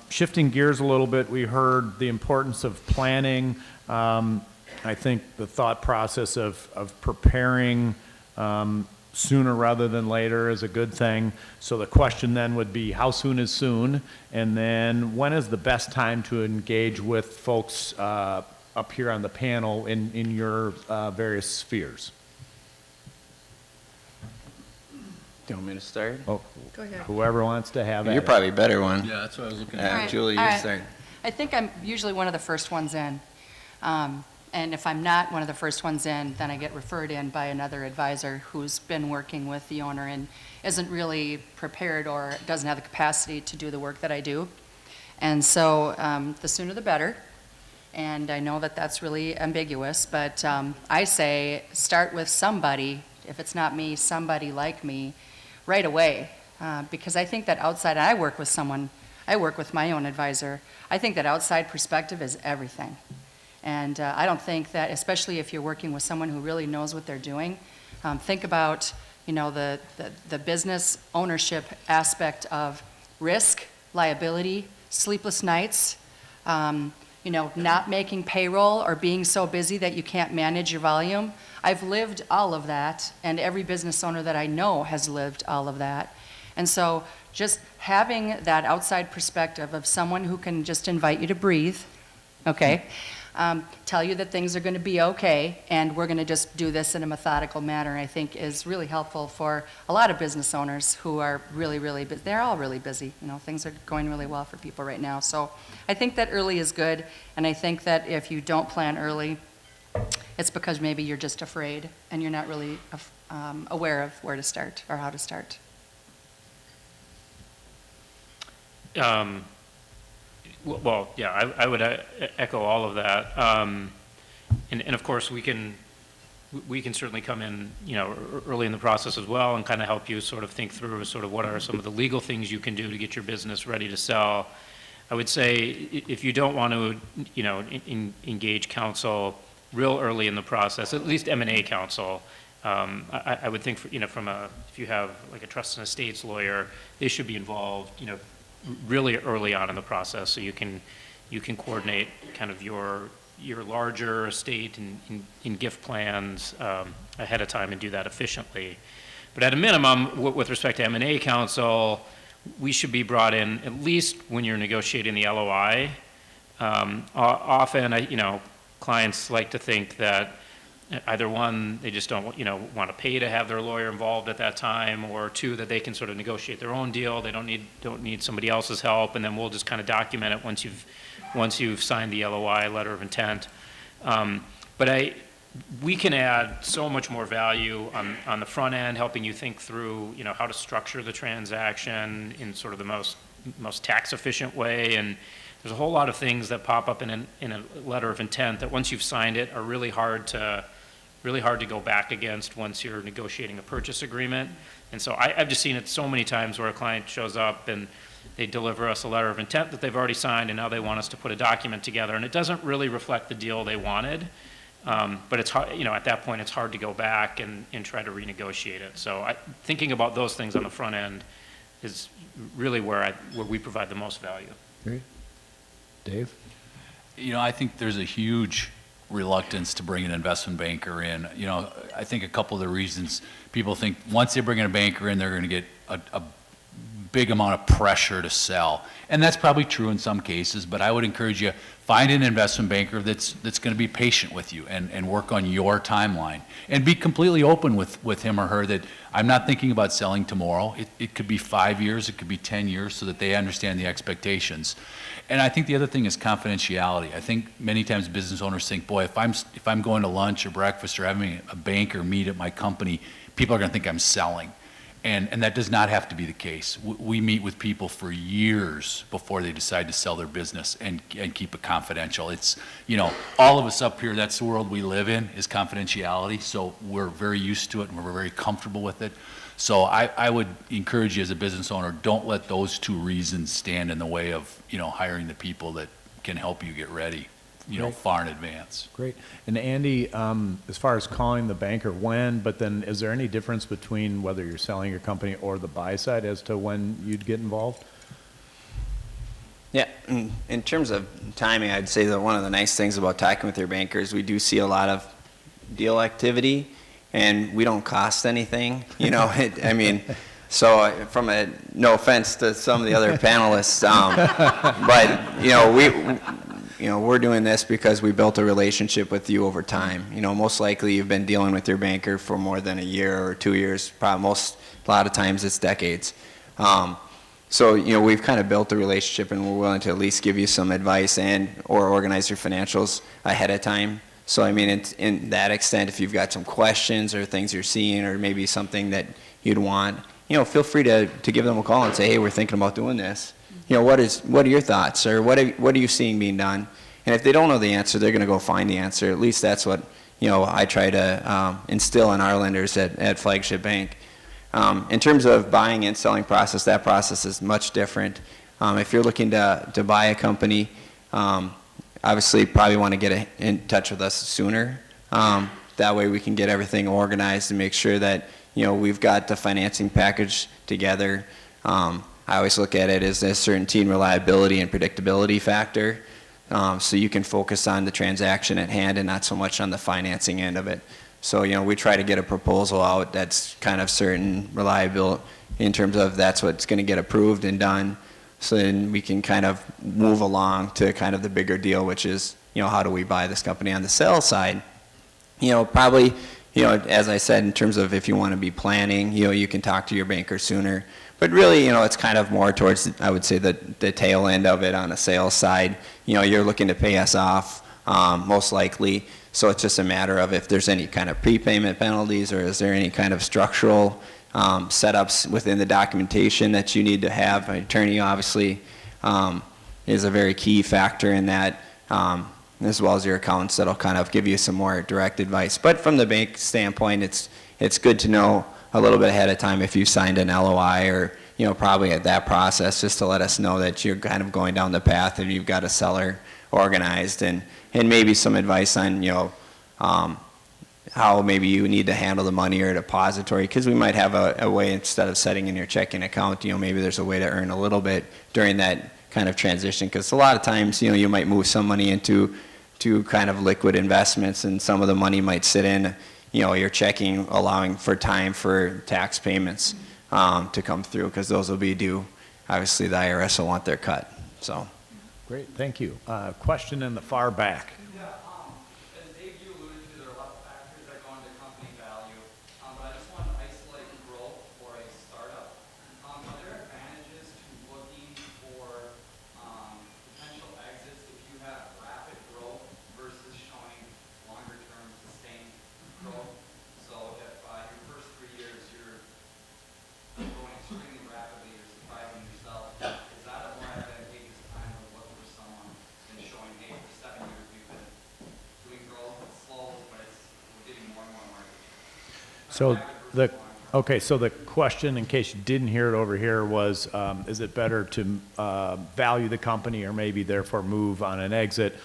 Shifting gears a little bit, we heard the importance of planning. I think the thought process of preparing sooner rather than later is a good thing. So the question then would be, how soon is soon? And then when is the best time to engage with folks up here on the panel in your various spheres? Do you want me to start? Oh, Go ahead. whoever wants to have it. You're probably a better one. Yeah, that's what I was looking Yeah, at. right. Julie, All you right. start. I think I'm usually one of the first ones in. And if I'm not one of the first ones in, then I get referred in by another advisor who's been working with the owner and isn't really prepared or doesn't have the capacity to do the work that I do. And so the sooner the better. And I know that that's really ambiguous, but I say start with somebody, if it's not me, somebody like me, right away. Because I think that outside, I work with my own advisor. I think that outside perspective is everything. And I don't think that, especially if you're working with someone who really knows what they're doing, think about, the business ownership aspect of risk, liability, sleepless nights, not making payroll or being so busy that you can't manage your volume. I've lived all of that, and every business owner that I know has lived all of that. And so just having that outside perspective of someone who can just invite you to breathe, okay? Tell you that things are going to be okay, and we're going to just do this in a methodical manner, I think is really helpful for a lot of business owners who are really, really busy. They're all really busy. Things are going really well for people right now. So I think that early is good, and I think that if you don't plan early, it's because maybe you're just afraid and you're not really aware of where to start or how to start. Well, yeah, I would echo all of that. And of course, we can certainly come in, early in the process as well and kind of help you sort of think through sort of what are some of the legal things you can do to get your business ready to sell. I would say if you don't want to, engage counsel real early in the process, at least M&A counsel, I would think, if you have like a trust and estates lawyer, they should be involved, really early on in the process, so you can coordinate kind of your larger estate and gift plans ahead of time and do that efficiently. But at a minimum, with respect to M&A counsel, we should be brought in at least when you're negotiating the LOI. Often, clients like to think that either one, they just don't, want to pay to have their lawyer involved at that time, or two, that they can sort of negotiate their own deal. They don't need somebody else's help, and then we'll just kind of document it once you've signed the LOI, letter of intent. But we can add so much more value on the front end, helping you think through, how to structure the transaction in sort of the most tax efficient way. And there's a whole lot of things that pop up in a letter of intent that once you've signed it are really hard to go back against once you're negotiating a purchase agreement. And so I've just seen it so many times where a client shows up and they deliver us a letter of intent that they've already signed, and now they want us to put a document together, and it doesn't really reflect the deal they wanted. But it's hard, at that point, it's hard to go back and try to renegotiate it. So thinking about those things on the front end is really where we provide the most value. Great. Dave? I think there's a huge reluctance to bring an investment banker in. I think a couple of the reasons people think once they bring in a banker in, they're going to get a big amount of pressure to sell. And that's probably true in some cases, but I would encourage you, find an investment banker that's going to be patient with you and work on your timeline. And be completely open with him or her that I'm not thinking about selling tomorrow. It could be 5 years, it could be 10 years, so that they understand the expectations. And I think the other thing is confidentiality. I think many times business owners think, boy, if I'm going to lunch or breakfast or having a banker meet at my company, people are going to think I'm selling. And that does not have to be the case. We meet with people for years before they decide to sell their business and keep it confidential. It's, all of us up here, that's the world we live in, is confidentiality. So we're very used to it and we're very comfortable with it. So I would encourage you as a business owner, don't let those two reasons stand in the way of, hiring the people that can help you get ready, Right. far in advance. Great. And Andy, as far as calling the banker, when, but then is there any difference between whether you're selling your company or the buy side as to when you'd get involved? Yeah, in terms of timing, I'd say that one of the nice things about talking with your bankers, we do see a lot of deal activity, and we don't cost anything. So no offense to some of the other panelists, but we're doing this because we built a relationship with you over time. Most likely you've been dealing with your banker for more than a year or 2 years. Probably a lot of times it's decades. So we've kind of built a relationship, and we're willing to at least give you some advice or organize your financials ahead of time, So, I mean, in that extent, if you've got some questions or things you're seeing or maybe something that you'd want, feel free to give them a call and say, hey, we're thinking about doing this. What are your thoughts, or what are you seeing being done? And if they don't know the answer, they're going to go find the answer. At least that's what, I try to instill in our lenders at Flagship Bank. In terms of buying and selling process, that process is much different. If you're looking to buy a company, obviously probably want to get in touch with us sooner. That way we can get everything organized and make sure that, we've got the financing package together. I always look at it as a certainty and reliability and predictability factor. So you can focus on the transaction at hand and not so much on the financing end of it. So, we try to get a proposal out that's kind of certain, reliable, in terms of that's what's going to get approved and done. So then we can kind of move along to kind of the bigger deal, which is, how do we buy this company on the sales side? Probably, as I said, in terms of if you want to be planning, you can talk to your banker sooner. But really, it's kind of more towards, I would say, the tail end of it on the sales side. You're looking to pay us off, most likely. So it's just a matter of if there's any kind of prepayment penalties, or is there any kind of structural setups within the documentation that you need to have. An attorney, obviously, is a very key factor in that, as well as your accountants that'll kind of give you some more direct advice. But from the bank standpoint, it's good to know a little bit ahead of time if you signed an LOI, or probably at that process, just to let us know that you're kind of going down the path and you've got a seller organized, and maybe some advice on how maybe you need to handle the money or depository, because we might have a way, instead of setting in your checking account, maybe there's a way to earn a little bit during that kind of transition, because a lot of times you might move some money into kind of liquid investments, and some of the money might sit in your checking, allowing for time for tax payments to come through, because those will be due. Obviously, the IRS will want their cut. So, Great, thank you. Question in the far back. Yeah, as Dave, you alluded to, there are a lot of factors that go into company value, but I just want to isolate growth for a startup. Are there advantages to looking for potential exits if you have rapid growth versus showing longer-term sustained growth? So if your first 3 years you're growing extremely rapidly, you're surprising yourself, is that a more advantageous time to look for someone than showing, hey, for 7 years we've been doing growth, it's slow, but we're getting more and more market share? So the question, in case you didn't hear it over here, was, is it better to value the company, or maybe therefore move on an exit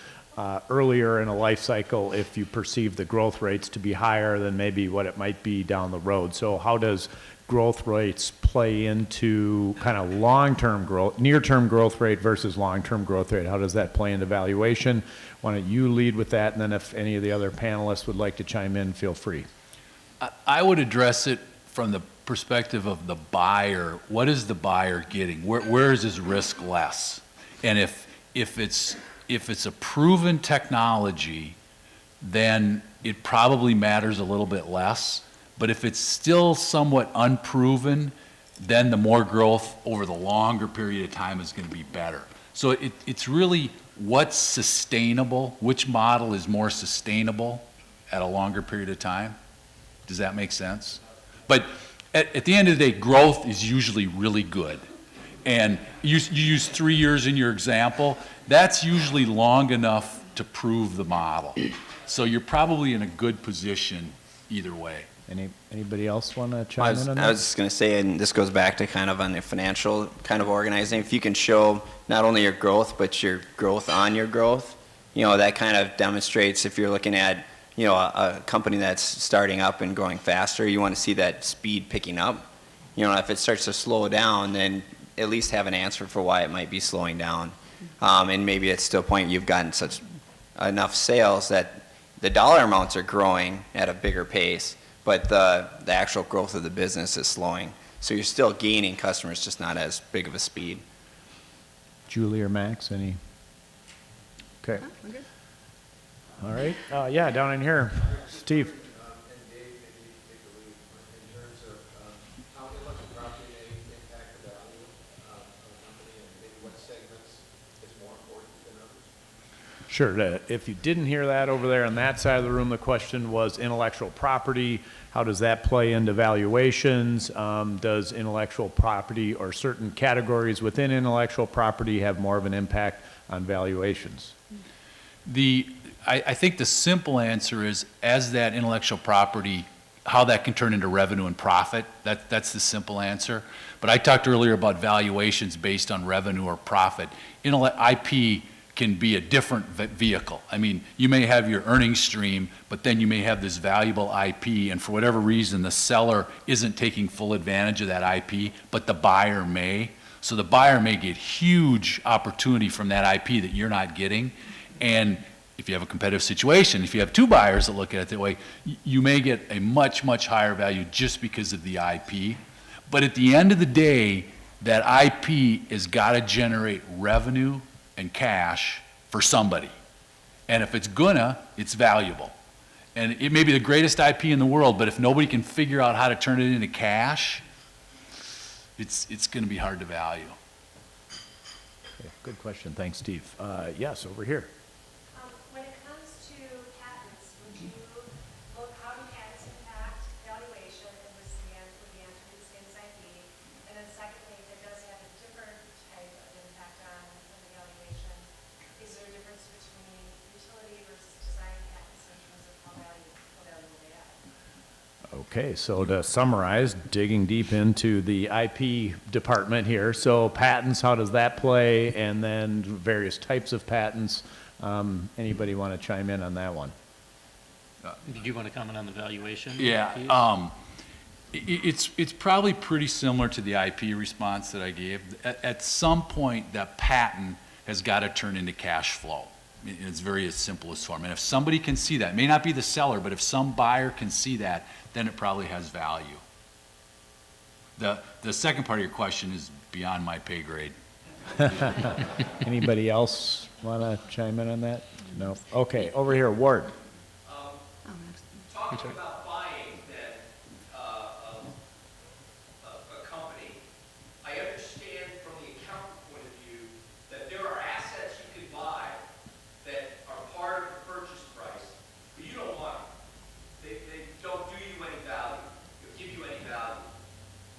earlier in a life cycle if you perceive the growth rates to be higher than maybe what it might be down the road? So how does growth rates play into kind of long-term growth, near-term growth rate versus long-term growth rate? How does that play into valuation? Why don't you lead with that, and then if any of the other panelists would like to chime in, feel free. I would address it from the perspective of the buyer. What is the buyer getting? Where is his risk less? And if it's a proven technology, then it probably matters a little bit less. But if it's still somewhat unproven, then the more growth over the longer period of time is going to be better. So it's really what's sustainable, which model is more sustainable at a longer period of time. Does that make sense? But at the end of the day, growth is usually really good. And you use 3 years in your example. That's usually long enough to prove the model. So you're probably in a good position either way. Anybody else want to chime in on that? I was just going to say, and this goes back to kind of on the financial kind of organizing, if you can show not only your growth, but your growth on your growth, that kind of demonstrates, if you're looking at, a company that's starting up and growing faster, you want to see that speed picking up. If it starts to slow down, then at least have an answer for why it might be slowing down. And maybe it's to a point you've gotten such enough sales that the dollar amounts are growing at a bigger pace, but the actual growth of the business is slowing. So you're still gaining customers, just not as big of a speed. Julie or Max, any? Okay. We're good. All right. Yeah, down in here. Steve. And Dave, maybe you can take the lead in terms of how intellectual property may impact the value of a company, and maybe what segments is more important than others? Sure. If you didn't hear that over there on that side of the room, the question was intellectual property. How does that play into valuations? Does intellectual property or certain categories within intellectual property have more of an impact on valuations? I think the simple answer is, as that intellectual property, how that can turn into revenue and profit, that's the simple answer. But I talked earlier about valuations based on revenue or profit. IP can be a different vehicle. I mean, you may have your earnings stream, but then you may have this valuable IP, and for whatever reason, the seller isn't taking full advantage of that IP, but the buyer may. So the buyer may get huge opportunity from that IP that you're not getting. And if you have a competitive situation, if you have two buyers that look at it that way, you may get a much, much higher value just because of the IP. But at the end of the day, that IP has got to generate revenue and cash for somebody. And if it's it's valuable. And it may be the greatest IP in the world, but if nobody can figure out how to turn it into cash, it's going to be hard to value. Okay, good question. Thanks, Steve. Yes, over here. When it comes to patents, would you look, how do patents impact valuation, and was the answer the same as IP? And then secondly, if it does have a different type of impact on the valuation, is there a difference between utility versus design patents in terms of how valuable they are? Okay, so to summarize, digging deep into the IP department here. So patents, how does that play? And then various types of patents. Anybody want to chime in on that one? Did you want to comment on the valuation? Yeah, it's probably pretty similar to the IP response that I gave. At some point, that patent has got to turn into cash flow in its very simplest form. And if somebody can see that, it may not be the seller, but if some buyer can see that, then it probably has value. The second part of your question is beyond my pay grade. Anybody else want to chime in on that? No? Okay, over here, Ward. Talking about buying then, a company, I understand from the accountant point of view that there are assets you can buy that are part of the purchase price, but you don't want them. They don't do you any value, or give you any value.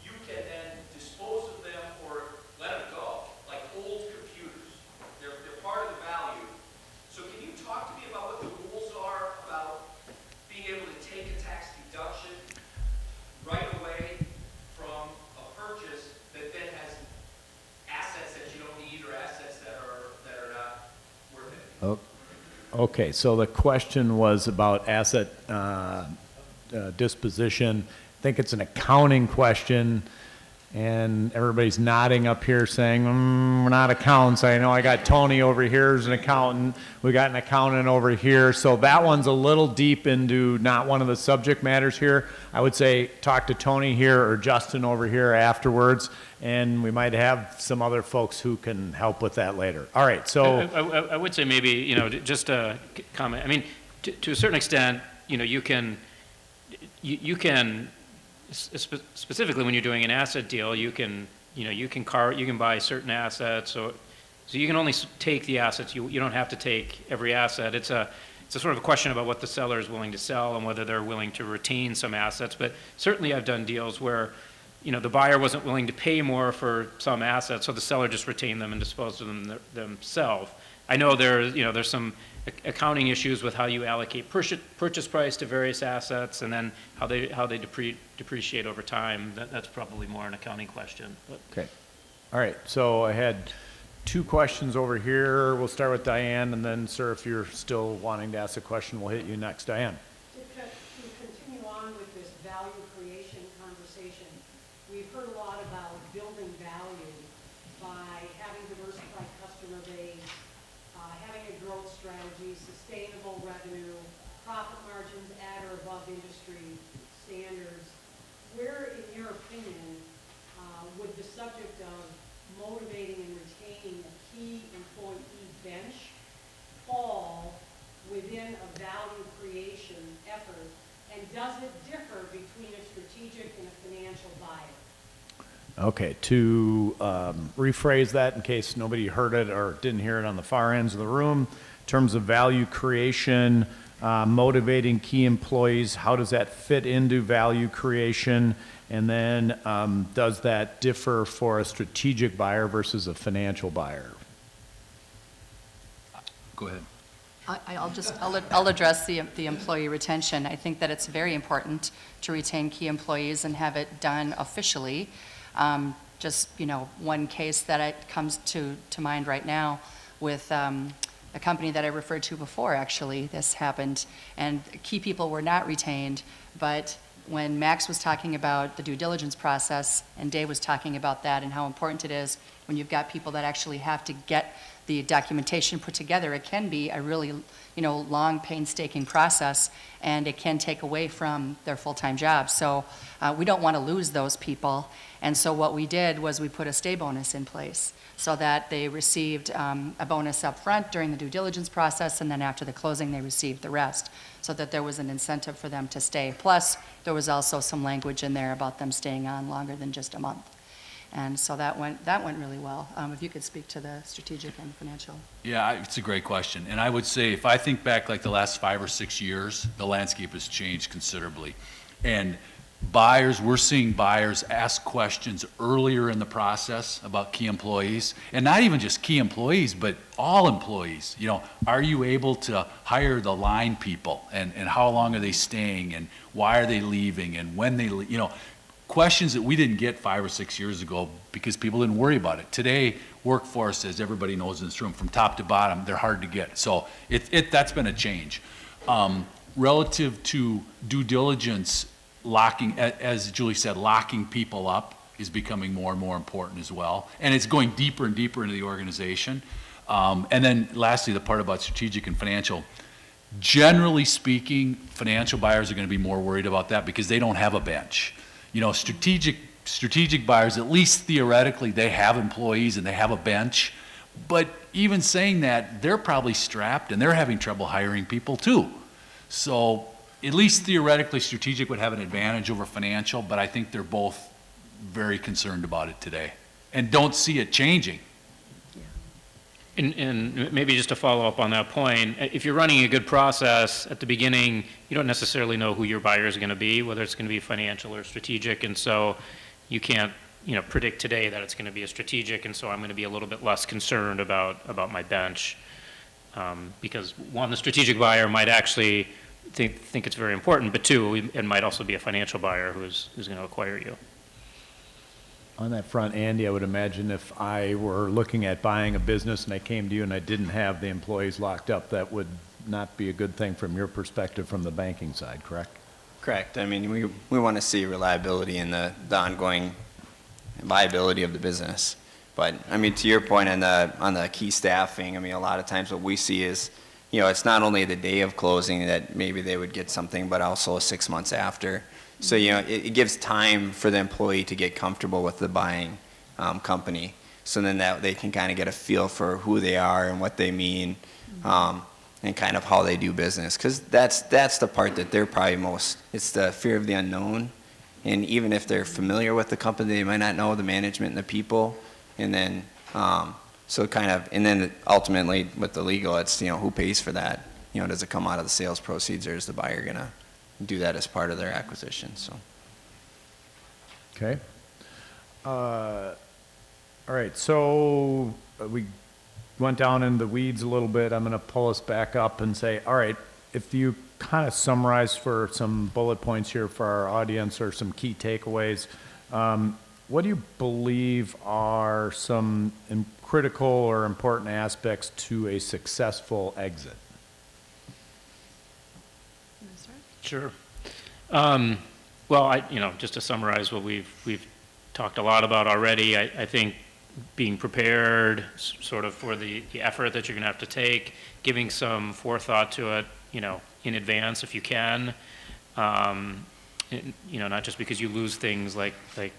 You can then dispose of them or let them go, like old computers. They're part of the value. So can you talk to me about what the rules are about being able to take a tax deduction right away from a purchase that then has assets that you don't need or assets that are not worth it? Oh, okay, so the question was about asset disposition. I think it's an accounting question, and everybody's nodding up here saying, we're not accountants. I know I got Tony over here as an accountant. We got an accountant over here. So that one's a little deep into not one of the subject matters here. I would say talk to Tony here or Justin over here afterwards, and we might have some other folks who can help with that later. All right, so. I would say maybe, just a comment. I mean, to a certain extent, you can specifically when you're doing an asset deal, you can buy certain assets, so you can only take the assets. You don't have to take every asset. It's a sort of a question about what the seller is willing to sell and whether they're willing to retain some assets. But certainly I've done deals where, the buyer wasn't willing to pay more for some assets, so the seller just retained them and disposed of them themselves. I know there's some accounting issues with how you allocate purchase price to various assets, and then how they depreciate over time. That's probably more an accounting question. But. Okay. All right. So I had two questions over here. We'll start with Diane, and then, sir, if you're still wanting to ask a question, we'll hit you next. Diane. To continue on with this value creation conversation, we've heard a lot about building value by having diversified customer base, having a growth strategy, sustainable revenue, profit margins at or above industry standards. Where, in your opinion, would the subject of motivating and retaining a key employee bench fall within a value creation effort? And does it differ between a strategic and a financial buyer? Okay, to rephrase that in case nobody heard it or didn't hear it on the far ends of the room, terms of value creation, motivating key employees, how does that fit into value creation? And then does that differ for a strategic buyer versus a financial buyer? Go ahead. I'll address the employee retention. I think that it's very important to retain key employees and have it done officially. Just, one case that comes to mind right now with a company that I referred to before, actually, this happened, and key people were not retained, but when Max was talking about the due diligence process, and Dave was talking about that and how important it is when you've got people that actually have to get the documentation put together, it can be a really, long, painstaking process, and it can take away from their full-time job. So we don't want to lose those people. And so what we did was we put a stay bonus in place so that they received a bonus up front during the due diligence process, and then after the closing, they received the rest, so that there was an incentive for them to stay. Plus, there was also some language in there about them staying on longer than just a month. And so that went really well. If you could speak to the strategic and financial. Yeah, it's a great question. And I would say, if I think back like the last 5 or 6 years, the landscape has changed considerably. And we're seeing buyers ask questions earlier in the process about key employees, and not even just key employees, but all employees. Are you able to hire the line people, and how long are they staying, and why are they leaving, and when they leave, questions that we didn't get 5 or 6 years ago because people didn't worry about it. Today, workforce, as everybody knows in this room, from top to bottom, they're hard to get. So that's been a change. Relative to due diligence, locking, as Julie said, locking people up is becoming more and more important as well. And it's going deeper and deeper into the organization. And then lastly, the part about strategic and financial. Generally speaking, financial buyers are going to be more worried about that because they don't have a bench. Strategic buyers, at least theoretically, they have employees and they have a bench. But even saying that, they're probably strapped and they're having trouble hiring people too. So at least theoretically, strategic would have an advantage over financial, but I think they're both very concerned about it today and don't see it changing. And maybe just to follow up on that point, if you're running a good process at the beginning, you don't necessarily know who your buyer is going to be, whether it's going to be financial or strategic, and so you can't, predict today that it's going to be a strategic, and so I'm going to be a little bit less concerned about my bench, because one, the strategic buyer might actually think it's very important, but two, it might also be a financial buyer who's going to acquire you. On that front, Andy, I would imagine if I were looking at buying a business and I came to you and I didn't have the employees locked up, that would not be a good thing from your perspective from the banking side, correct? Correct. I mean, we want to see reliability in the ongoing viability of the business. But, I mean, to your point on the key staffing, I mean, a lot of times what we see is, it's not only the day of closing that maybe they would get something, but also 6 months after. So, it gives time for the employee to get comfortable with the buying company. So then that they can kind of get a feel for who they are and what they mean, and kind of how they do business. Because that's the part that they're probably it's the fear of the unknown. And even if they're familiar with the company, they might not know the management and the people. And then, and then ultimately with the legal, it's, who pays for that? Does it come out of the sales proceeds, or is the buyer going to do that as part of their acquisition? So. Okay. All right, so we went down in the weeds a little bit. I'm going to pull us back up and say, all right, if you kind of summarize for some bullet points here for our audience or some key takeaways, what do you believe are some critical or important aspects to a successful exit? Sure. Well, just to summarize what we've talked a lot about already, I think being prepared sort of for the effort that you're going to have to take, giving some forethought to it, in advance if you can. Not just because you lose things like the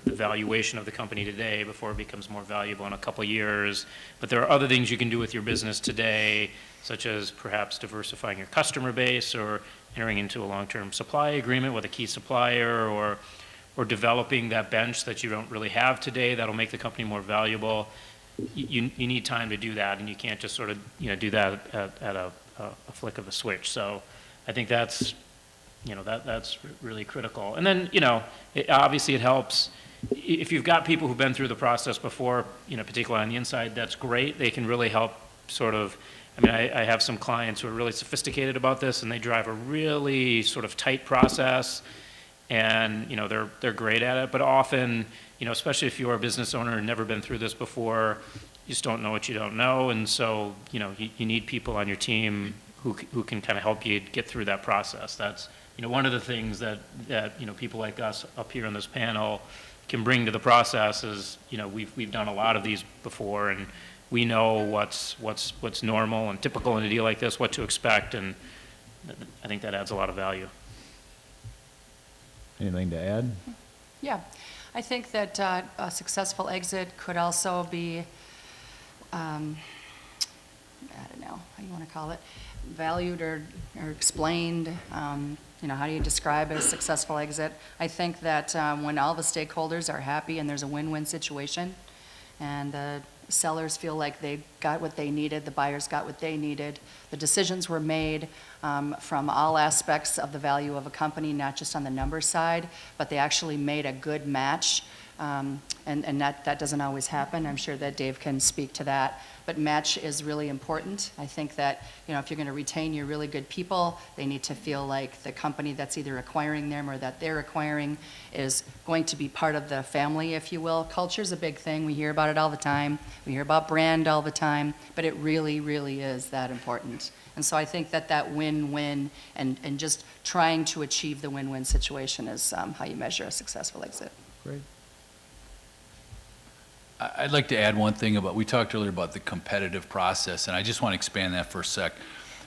valuation of the company today before it becomes more valuable in a couple of years, but there are other things you can do with your business today, such as perhaps diversifying your customer base or entering into a long-term supply agreement with a key supplier, or developing that bench that you don't really have today that'll make the company more valuable. you need time to do that, and you can't just sort of, do that at a flick of a switch. So I think that's, that's really critical. And then, obviously it helps if you've got people who've been through the process before, particularly on the inside, that's great. They can really help sort of, I have some clients who are really sophisticated about this, and they drive a really sort of tight process, and, they're great at it. But often, especially if you're a business owner and never been through this before, you just don't know what you don't know. And so, you need people on your team who can kind of help you get through that process. That's, one of the things that people like us up here on this panel can bring to the process is, we've done a lot of these before, and we know what's normal and typical in a deal like this, what to expect, and I think that adds a lot of value. Anything to add? Yeah, I think that a successful exit could also be, I don't know, how do you want to call it, valued or explained. How do you describe a successful exit? I think that when all the stakeholders are happy and there's a win-win situation, and the sellers feel like they got what they needed, the buyers got what they needed, the decisions were made from all aspects of the value of a company, not just on the number side, but they actually made a good match. And that doesn't always happen. I'm sure that Dave can speak to that. But match is really important. I think that, if you're going to retain your really good people, they need to feel like the company that's either acquiring them or that they're acquiring is going to be part of the family, if you will. Culture's a big thing. We hear about it all the time. We hear about brand all the time. But it really, really is that important. And so I think that win-win and just trying to achieve the win-win situation is how you measure a successful exit. Great. I'd like to add one thing about, we talked earlier about the competitive process, and I just want to expand that for a sec.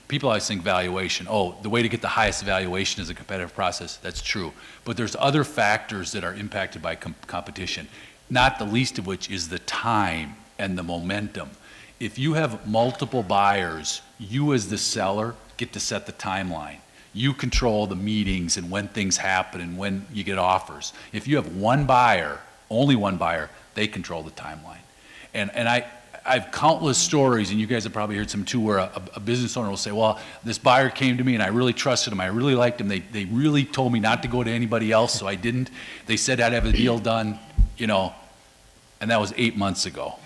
People always think valuation. Oh, the way to get the highest valuation is a competitive process. That's true. But there's other factors that are impacted by competition, not the least of which is the time and the momentum. If you have multiple buyers, you as the seller get to set the timeline. You control the meetings and when things happen and when you get offers. If you have one buyer, only one buyer, they control the timeline. And I've countless stories, and you guys have probably heard some too, where a business owner will say, well, this buyer came to me and I really trusted him, I really liked him, they really told me not to go to anybody else, so I didn't. They said I'd have a deal done, and that was 8 months ago.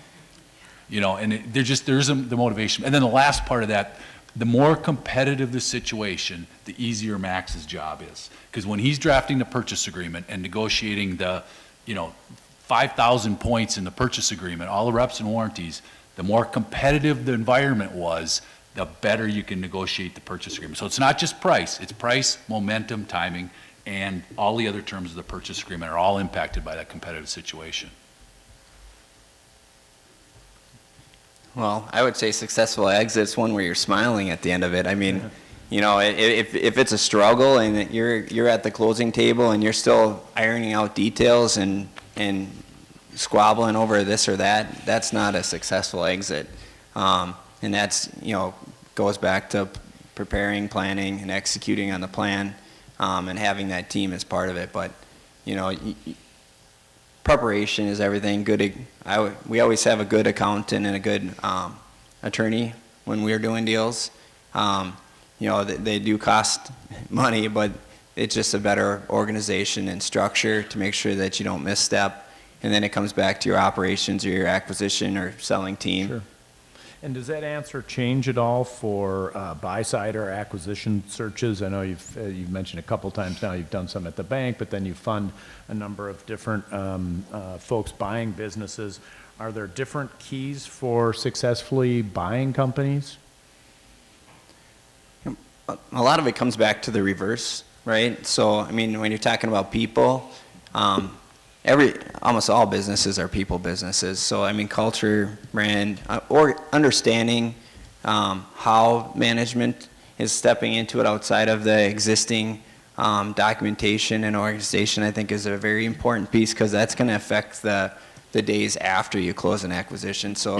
And there isn't the motivation. And then the last part of that, the more competitive the situation, the easier Max's job is. Because when he's drafting the purchase agreement and negotiating the, 5,000 points in the purchase agreement, all the reps and warranties, the more competitive the environment was, the better you can negotiate the purchase agreement. So it's not just price, it's price, momentum, timing, and all the other terms of the purchase agreement are all impacted by that competitive situation. Well, I would say successful exit's one where you're smiling at the end of it. I mean, if it's a struggle and you're at the closing table and you're still ironing out details and squabbling over this or that, that's not a successful exit. And that's, goes back to preparing, planning, and executing on the plan, and having that team as part of it. But, preparation is everything. We always have a good accountant and a good attorney when we're doing deals. They do cost money, but it's just a better organization and structure to make sure that you don't misstep. And then it comes back to your operations or your acquisition or selling team. Sure. And does that answer change at all for buy-side or acquisition searches? I know you've mentioned a couple times now you've done some at the bank, but then you fund a number of different folks buying businesses. Are there different keys for successfully buying companies? A lot of it comes back to the reverse, right? So, when you're talking about people, almost all businesses are people businesses. So, culture, brand, or understanding how management is stepping into it outside of the existing documentation and organization, I think is a very important piece, because that's going to affect the days after you close an acquisition. So,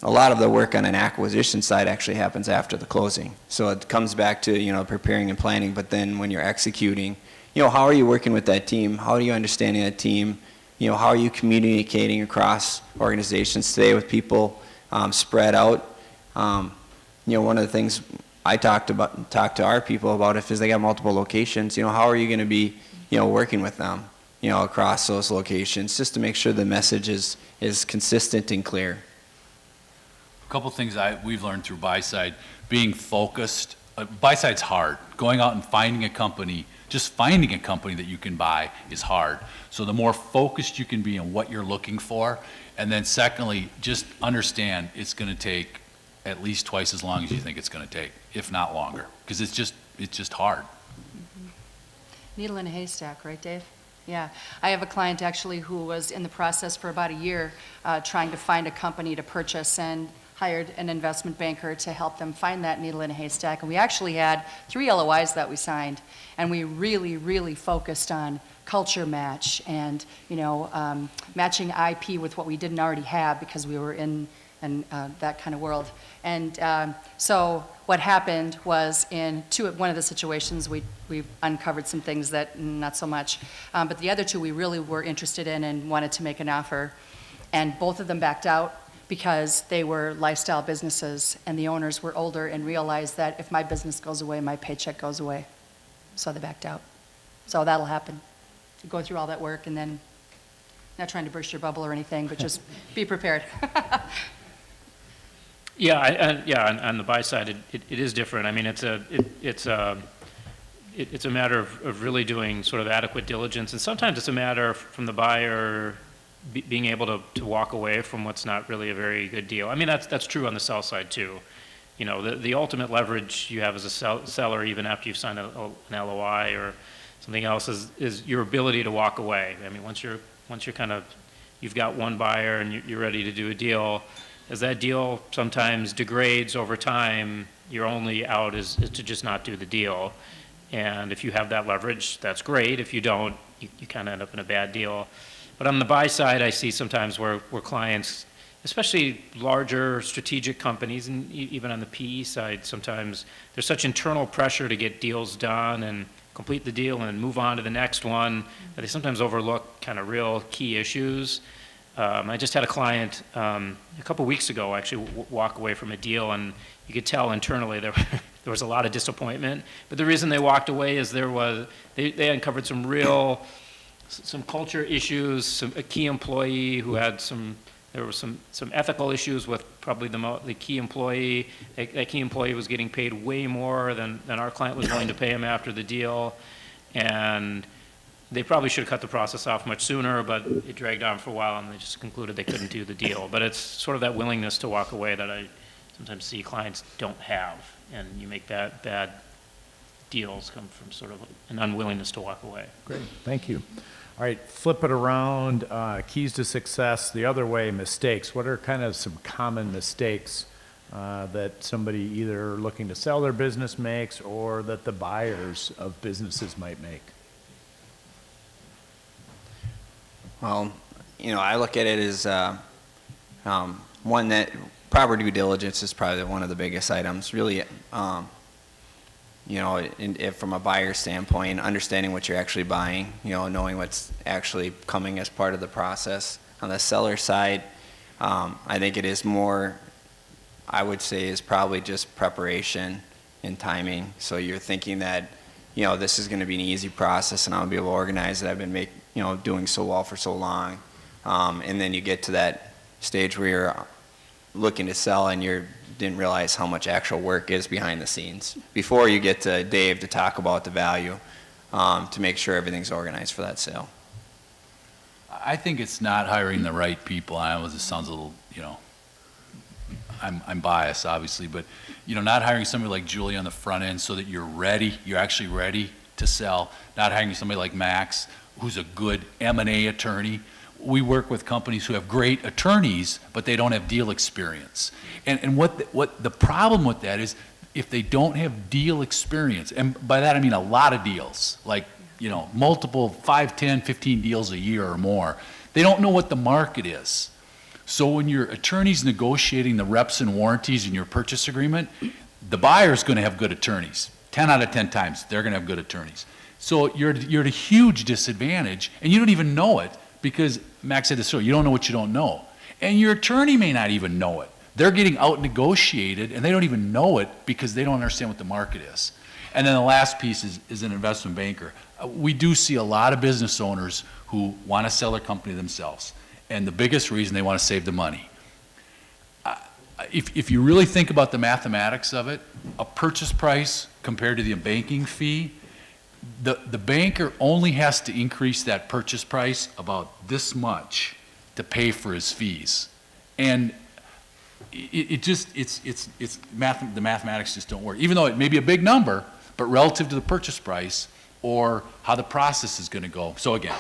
a lot of the work on an acquisition side actually happens after the closing. So it comes back to, preparing and planning, but then when you're executing, how are you working with that team? How are you understanding that team? how are you communicating across organizations today with people spread out? One of the things I talk to our people about if they got multiple locations, how are you going to be, working with them, across those locations, just to make sure the message is consistent and clear. A couple things we've learned through buy-side, being focused. Buy-side's hard. Going out and finding a company, just finding a company that you can buy is hard. So the more focused you can be on what you're looking for, and then secondly, just understand it's going to take at least twice as long as you think it's going to take, if not longer, because it's just hard. Needle in a haystack, right, Dave? Yeah. I have a client actually who was in the process for about a year trying to find a company to purchase and hired an investment banker to help them find that needle in a haystack. And we actually had 3 LOIs that we signed, and we really, really focused on culture match and, matching IP with what we didn't already have because we were in that kind of world. And so what happened was in one of the situations, we uncovered some things that not so much. But the other 2 we really were interested in and wanted to make an offer. And both of them backed out because they were lifestyle businesses and the owners were older and realized that if my business goes away, my paycheck goes away. So they backed out. So that'll happen. You go through all that work and then, not trying to burst your bubble or anything, but just be prepared. Yeah, on the buy side, it is different. I mean, it's a matter of really doing sort of adequate diligence, and sometimes it's a matter from the buyer being able to walk away from what's not really a very good deal. I mean, that's true on the sell side too. The ultimate leverage you have as a seller, even after you've signed an LOI or something else, is your ability to walk away. I mean, once you're you've got one buyer and you're ready to do a deal. As that deal sometimes degrades over time, your only out is to just not do the deal. And if you have that leverage, that's great. If you don't, you kind of end up in a bad deal. But on the buy side, I see sometimes where clients, especially larger strategic companies, and even on the PE side, sometimes there's such internal pressure to get deals done and complete the deal and move on to the next one that they sometimes overlook kind of real key issues. I just had a client a couple weeks ago actually walk away from a deal, and you could tell internally there was a lot of disappointment. But the reason they walked away is they uncovered some culture issues, a key employee who had there were some ethical issues with probably the key employee. That key employee was getting paid way more than our client was willing to pay him after the deal, and they probably should have cut the process off much sooner, but it dragged on for a while, and they just concluded they couldn't do the deal. But it's sort of that willingness to walk away that I sometimes see clients don't have, and you make bad deals come from sort of an unwillingness to walk away. Great, thank you. All right, flip it around, keys to success, the other way, mistakes. What are kind of some common mistakes that somebody either looking to sell their business makes or that the buyers of businesses might make? Well, I look at it as one that proper due diligence is probably one of the biggest items. Really, from a buyer standpoint, understanding what you're actually buying, knowing what's actually coming as part of the process. On the seller side, I think it is more, I would say, is probably just preparation and timing. So you're thinking that, this is going to be an easy process and I'll be able to organize it. I've been doing so well for so long. And then you get to that stage where you're looking to sell and you didn't realize how much actual work is behind the scenes before you get to Dave to talk about the value, to make sure everything's organized for that sale. I think it's not hiring the right people. I know this sounds a little, I'm biased, obviously, but, not hiring somebody like Julie on the front end so that you're actually ready to sell. Not hiring somebody like Max, who's a good M&A attorney. We work with companies who have great attorneys, but they don't have deal experience. And what the problem with that is, if they don't have deal experience, and by that I mean a lot of deals, like, multiple 5, 10, 15 deals a year or more, they don't know what the market is. So when your attorney's negotiating the reps and warranties in your purchase agreement, the buyer's going to have good attorneys. 10 out of 10 times, they're going to have good attorneys. So you're at a huge disadvantage, and you don't even know it because Max said this earlier, you don't know what you don't know. And your attorney may not even know it. They're getting out negotiated and they don't even know it because they don't understand what the market is. And then the last piece is an investment banker. We do see a lot of business owners who want to sell their company themselves. And the biggest reason they want to save the money. If you really think about the mathematics of it, a purchase price compared to the banking fee, the banker only has to increase that purchase price about this much to pay for his fees. And the mathematics just don't work. Even though it may be a big number, but relative to the purchase price or how the process is going to go. So again,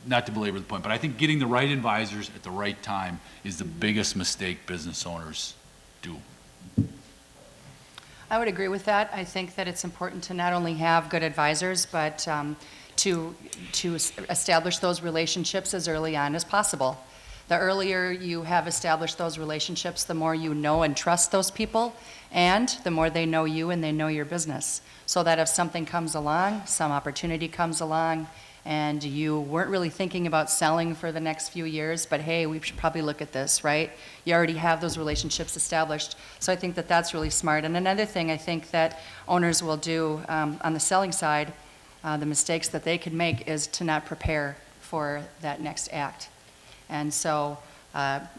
not to belabor the point, but I think getting the right advisors at the right time is the biggest mistake business owners do. I would agree with that. I think that it's important to not only have good advisors, but to establish those relationships as early on as possible. The earlier you have established those relationships, the more you know and trust those people, and the more they know you and they know your business. So that if something comes along, some opportunity comes along, and you weren't really thinking about selling for the next few years, but hey, we should probably look at this, right? You already have those relationships established. So I think that that's really smart. And another thing I think that owners will do on the selling side, the mistakes that they could make is to not prepare for that next act. And so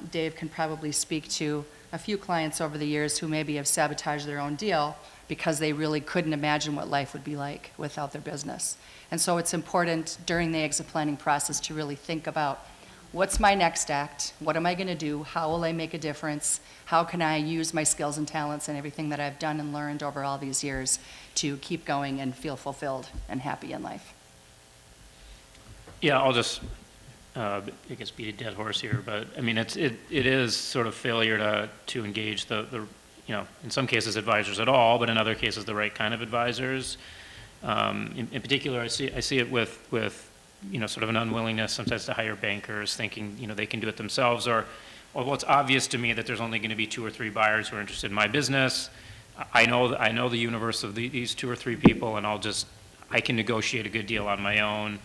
Dave can probably speak to a few clients over the years who maybe have sabotaged their own deal because they really couldn't imagine what life would be like without their business. And so it's important during the exit planning process to really think about, what's my next act? What am I going to do? How will I make a difference? How can I use my skills and talents and everything that I've done and learned over all these years to keep going and feel fulfilled and happy in life? Yeah, I'll just, I guess, beat a dead horse here, but I mean, it is sort of failure to engage the in some cases advisors at all, but in other cases the right kind of advisors. In particular, I see it with sort of an unwillingness sometimes to hire bankers, thinking they can do it themselves, or well, it's obvious to me that there's only going to be 2 or 3 buyers who are interested in my business. I know the universe of these 2 or 3 people, and I can negotiate a good deal on my own.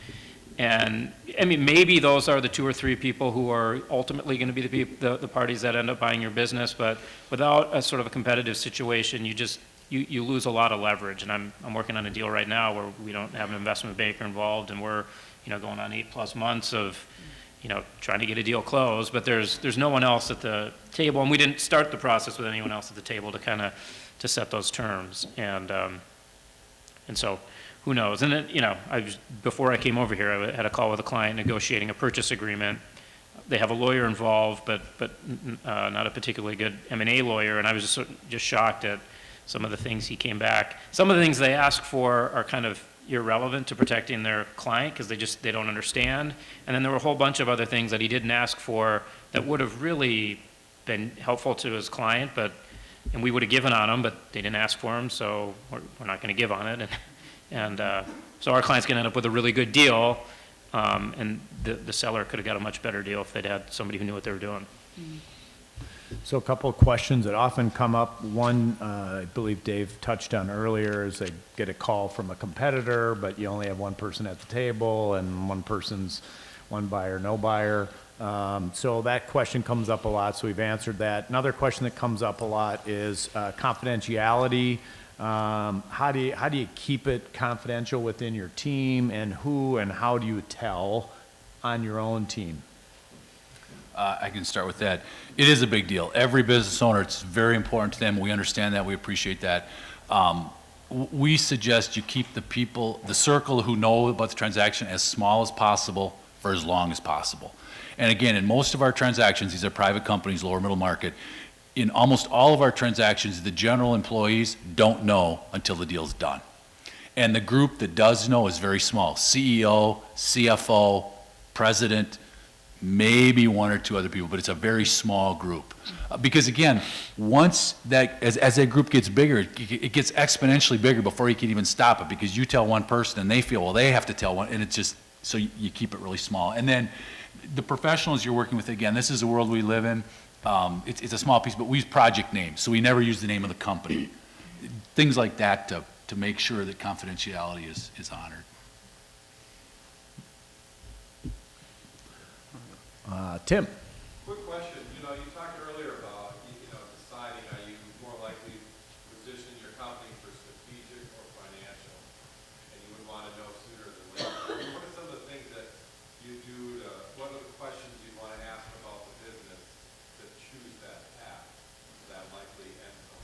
And I mean, maybe those are the 2 or 3 people who are ultimately going to be the parties that end up buying your business. But without a sort of a competitive situation, you lose a lot of leverage. And I'm working on a deal right now where we don't have an investment banker involved, and we're going on 8+ months of trying to get a deal closed. But there's no one else at the table, and we didn't start the process with anyone else at the table to set those terms. And so. Who knows? And then, before I came over here, I had a call with a client negotiating a purchase agreement. They have a lawyer involved, but not a particularly good M&A lawyer, and I was just shocked at some of the things he came back. Some of the things they ask for are kind of irrelevant to protecting their client because they don't understand. And then there were a whole bunch of other things that he didn't ask for that would have really been helpful to his client, and we would have given on them, but they didn't ask for them, so we're not going to give on it. And so our client's going to end up with a really good deal, and the seller could have got a much better deal if they'd had somebody who knew what they were doing. So a couple of questions that often come up. One, I believe Dave touched on earlier, is they get a call from a competitor, but you only have one person at the table, and one buyer, no buyer. So that question comes up a lot, so we've answered that. Another question that comes up a lot is confidentiality. How do you keep it confidential within your team, and who and how do you tell on your own team? I can start with that. It is a big deal. Every business owner, it's very important to them. We understand that. We appreciate that. We suggest you keep the circle who know about the transaction as small as possible for as long as possible. And again, in most of our transactions, these are private companies, lower middle market. In almost all of our transactions, the general employees don't know until the deal's done. And the group that does know is very small. CEO, CFO, president, maybe 1 or 2 other people, but it's a very small group. Because again, once as that group gets bigger, it gets exponentially bigger before you can even stop it, because you tell one person and they feel, well, they have to tell one, and it's just, so you keep it really small. And then the professionals you're working with, again, this is the world we live in. It's a small piece, but we use project names, so we never use the name of the company. Things like that to make sure that confidentiality is honored. Tim? Quick question, you talked earlier about, deciding, are you more likely to position your company for strategic or financial? And you would want to know sooner than later. What are some of the things that you do what are the questions you want to ask about the business to choose that path, that likely end zone?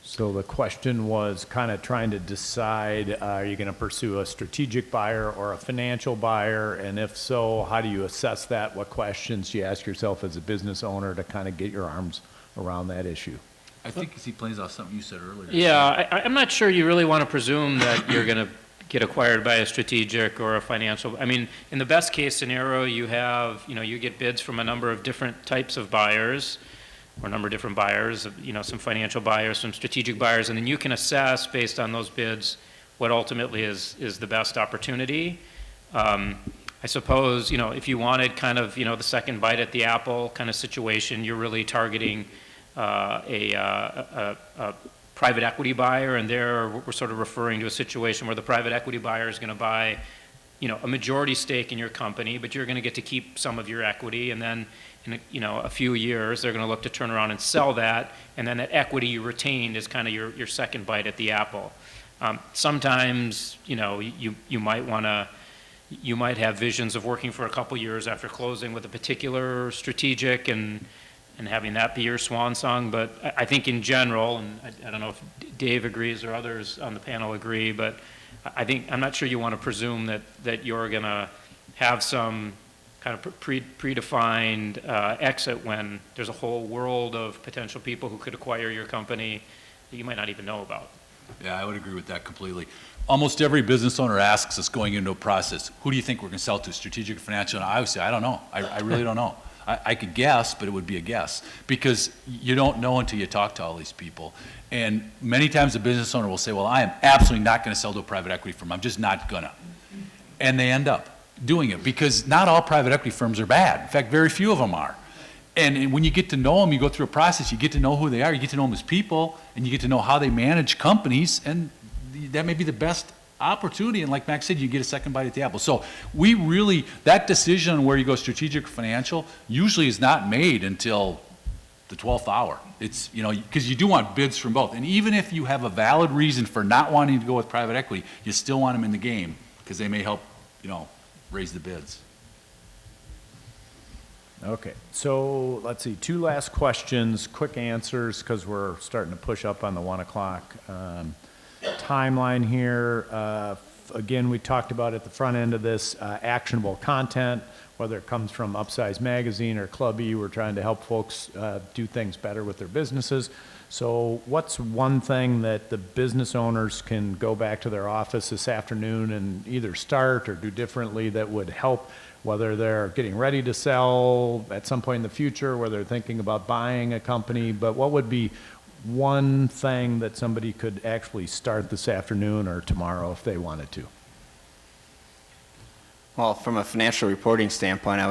So the question was kind of trying to decide, are you going to pursue a strategic buyer or a financial buyer? And if so, how do you assess that? What questions do you ask yourself as a business owner to kind of get your arms around that issue? I think he plays off something you said earlier. Yeah, I'm not sure you really want to presume that you're going to get acquired by a strategic or a financial. I mean, in the best case scenario, you have, you get bids from a number of different types of buyers, or a number of different buyers, some financial buyers, some strategic buyers, and then you can assess based on those bids what ultimately is the best opportunity. I suppose, if you wanted kind of, the second bite at the apple kind of situation, you're really targeting a private equity buyer, and there we're sort of referring to a situation where the private equity buyer is going to buy, a majority stake in your company, but you're going to get to keep some of your equity, and then in a few years they're going to look to turn around and sell that, and then that equity you retained is kind of your second bite at the apple. Sometimes, you might want to. You might have visions of working for a couple years after closing with a particular strategic and having that be your swan song. But I think in general, and I don't know if Dave agrees or others on the panel agree, but I'm not sure you want to presume that you're going to have some kind of predefined exit when there's a whole world of potential people who could acquire your company that you might not even know about. Yeah, I would agree with that completely. Almost every business owner asks us going into a process, who do you think we're going to sell to, strategic or financial? And I would say, I don't know. I really don't know. I could guess, but it would be a guess because you don't know until you talk to all these people. And many times a business owner will say, well, I am absolutely not going to sell to a private equity firm. I'm just not going to. And they end up doing it because not all private equity firms are bad. In fact, very few of them are. And when you get to know them, you go through a process, you get to know who they are, you get to know them as people, and you get to know how they manage companies, and that may be the best opportunity. And like Max said, you get a second bite at the apple. So we really, that decision on where you go strategic or financial usually is not made until the 12th hour. It's, because you do want bids from both. And even if you have a valid reason for not wanting to go with private equity, you still want them in the game because they may help, raise the bids. Okay, so let's see, 2 last questions, quick answers, because we're starting to push up on the 1 o'clock timeline here. Again, we talked about at the front end of this, actionable content, whether it comes from Upsize Magazine or Club E, we're trying to help folks do things better with their businesses. So what's one thing that the business owners can go back to their office this afternoon and either start or do differently that would help, whether they're getting ready to sell at some point in the future, whether they're thinking about buying a company, but what would be one thing that somebody could actually start this afternoon or tomorrow if they wanted to? Well, from a financial reporting standpoint,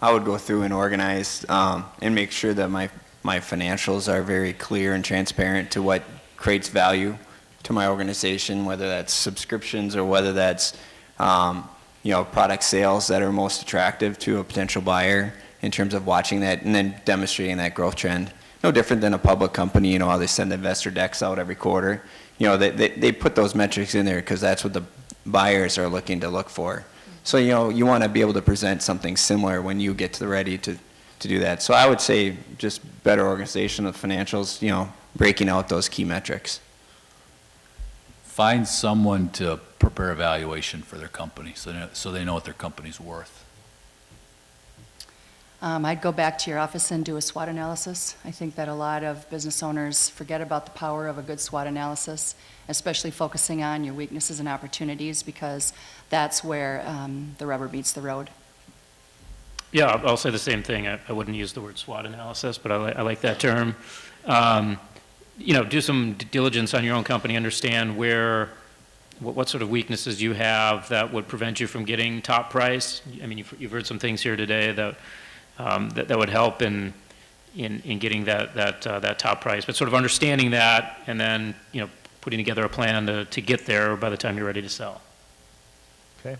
I would go through and organize and make sure that my financials are very clear and transparent to what creates value to my organization, whether that's subscriptions or whether that's product sales that are most attractive to a potential buyer in terms of watching that and then demonstrating that growth trend. No different than a public company, how they send investor decks out every quarter. They put those metrics in there because that's what the buyers are looking to look for. So, you want to be able to present something similar when you get to the ready to do that. So I would say just better organization of financials, breaking out those key metrics. Find someone to prepare a valuation for their company so they know what their company's worth. I'd go back to your office and do a SWOT analysis. I think that a lot of business owners forget about the power of a good SWOT analysis, especially focusing on your weaknesses and opportunities, because that's where the rubber meets the road. Yeah, I'll say the same thing. I wouldn't use the word SWOT analysis, but I like that term. Do some diligence on your own company, understand what sort of weaknesses you have that would prevent you from getting top price. I mean, you've heard some things here today that would help in getting that top price. But sort of understanding that and then, putting together a plan to get there by the time you're ready to sell. Okay.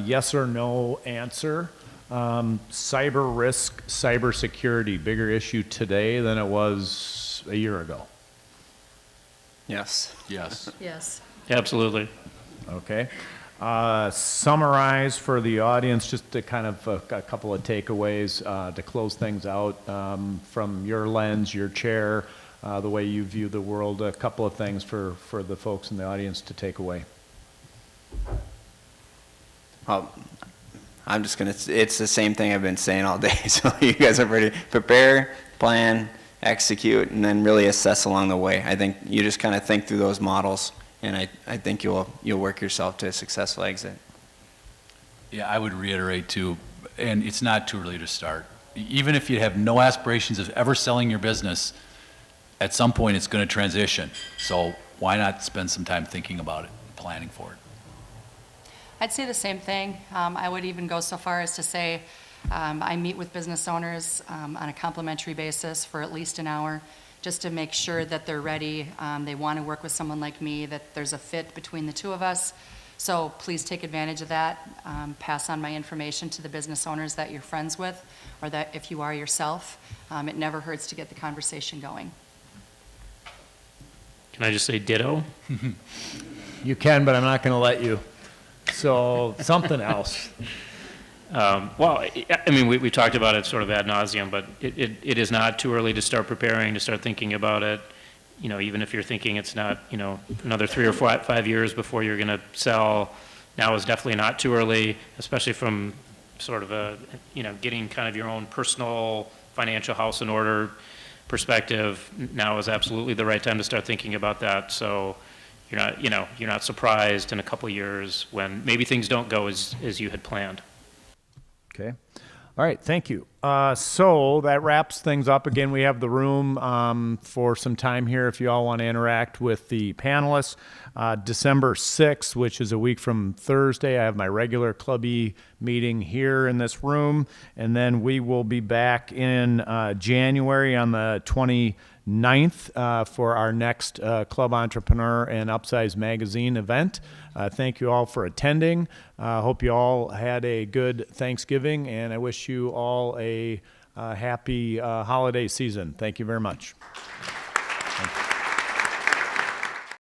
Yes or no answer. Cyber risk, cybersecurity, bigger issue today than it was a year ago. Yes. Yes. Yes. Absolutely. Okay. Summarize for the audience, just to kind of a couple of takeaways to close things out from your lens, your chair, the way you view the world, a couple of things for the folks in the audience to take away. Well, I'm just gonna, it's the same thing I've been saying all day, so you guys are ready. Prepare, plan, execute, and then really assess along the way. I think you just kind of think through those models, and I think you'll work yourself to a successful exit. Yeah, I would reiterate too, and it's not too early to start. Even if you have no aspirations of ever selling your business, at some point it's going to transition. So why not spend some time thinking about it, planning for it? I'd say the same thing. I would even go so far as to say, I meet with business owners on a complimentary basis for at least an hour, just to make sure that they're ready. They want to work with someone like me, that there's a fit between the two of us. So please take advantage of that. Pass on my information to the business owners that you're friends with, or that if you are yourself. It never hurts to get the conversation going. Can I just say ditto? You can, but I'm not going to let you. So something else. Well, I mean, we talked about it sort of ad nauseum, but it is not too early to start preparing, to start thinking about it. You know, even if you're thinking it's not, you know, another 3 or 5 years before you're going to sell, now is definitely not too early, especially from sort of a, you know, getting kind of your own personal financial house in order perspective. Now is absolutely the right time to start thinking about that. So you're not, you know, you're not surprised in a couple of years when maybe things don't go as you had planned. Okay. All right, thank you. So that wraps things up. Again, we have the room for some time here if you all want to interact with the panelists. December 6th, which is a week from Thursday, I have my regular Club E meeting here in this room. And then we will be back in January on the 29th for our next Club Entrepreneur and Upsize Magazine event. Thank you all for attending. Hope you all had a good Thanksgiving, and I wish you all a happy holiday season. Thank you very much.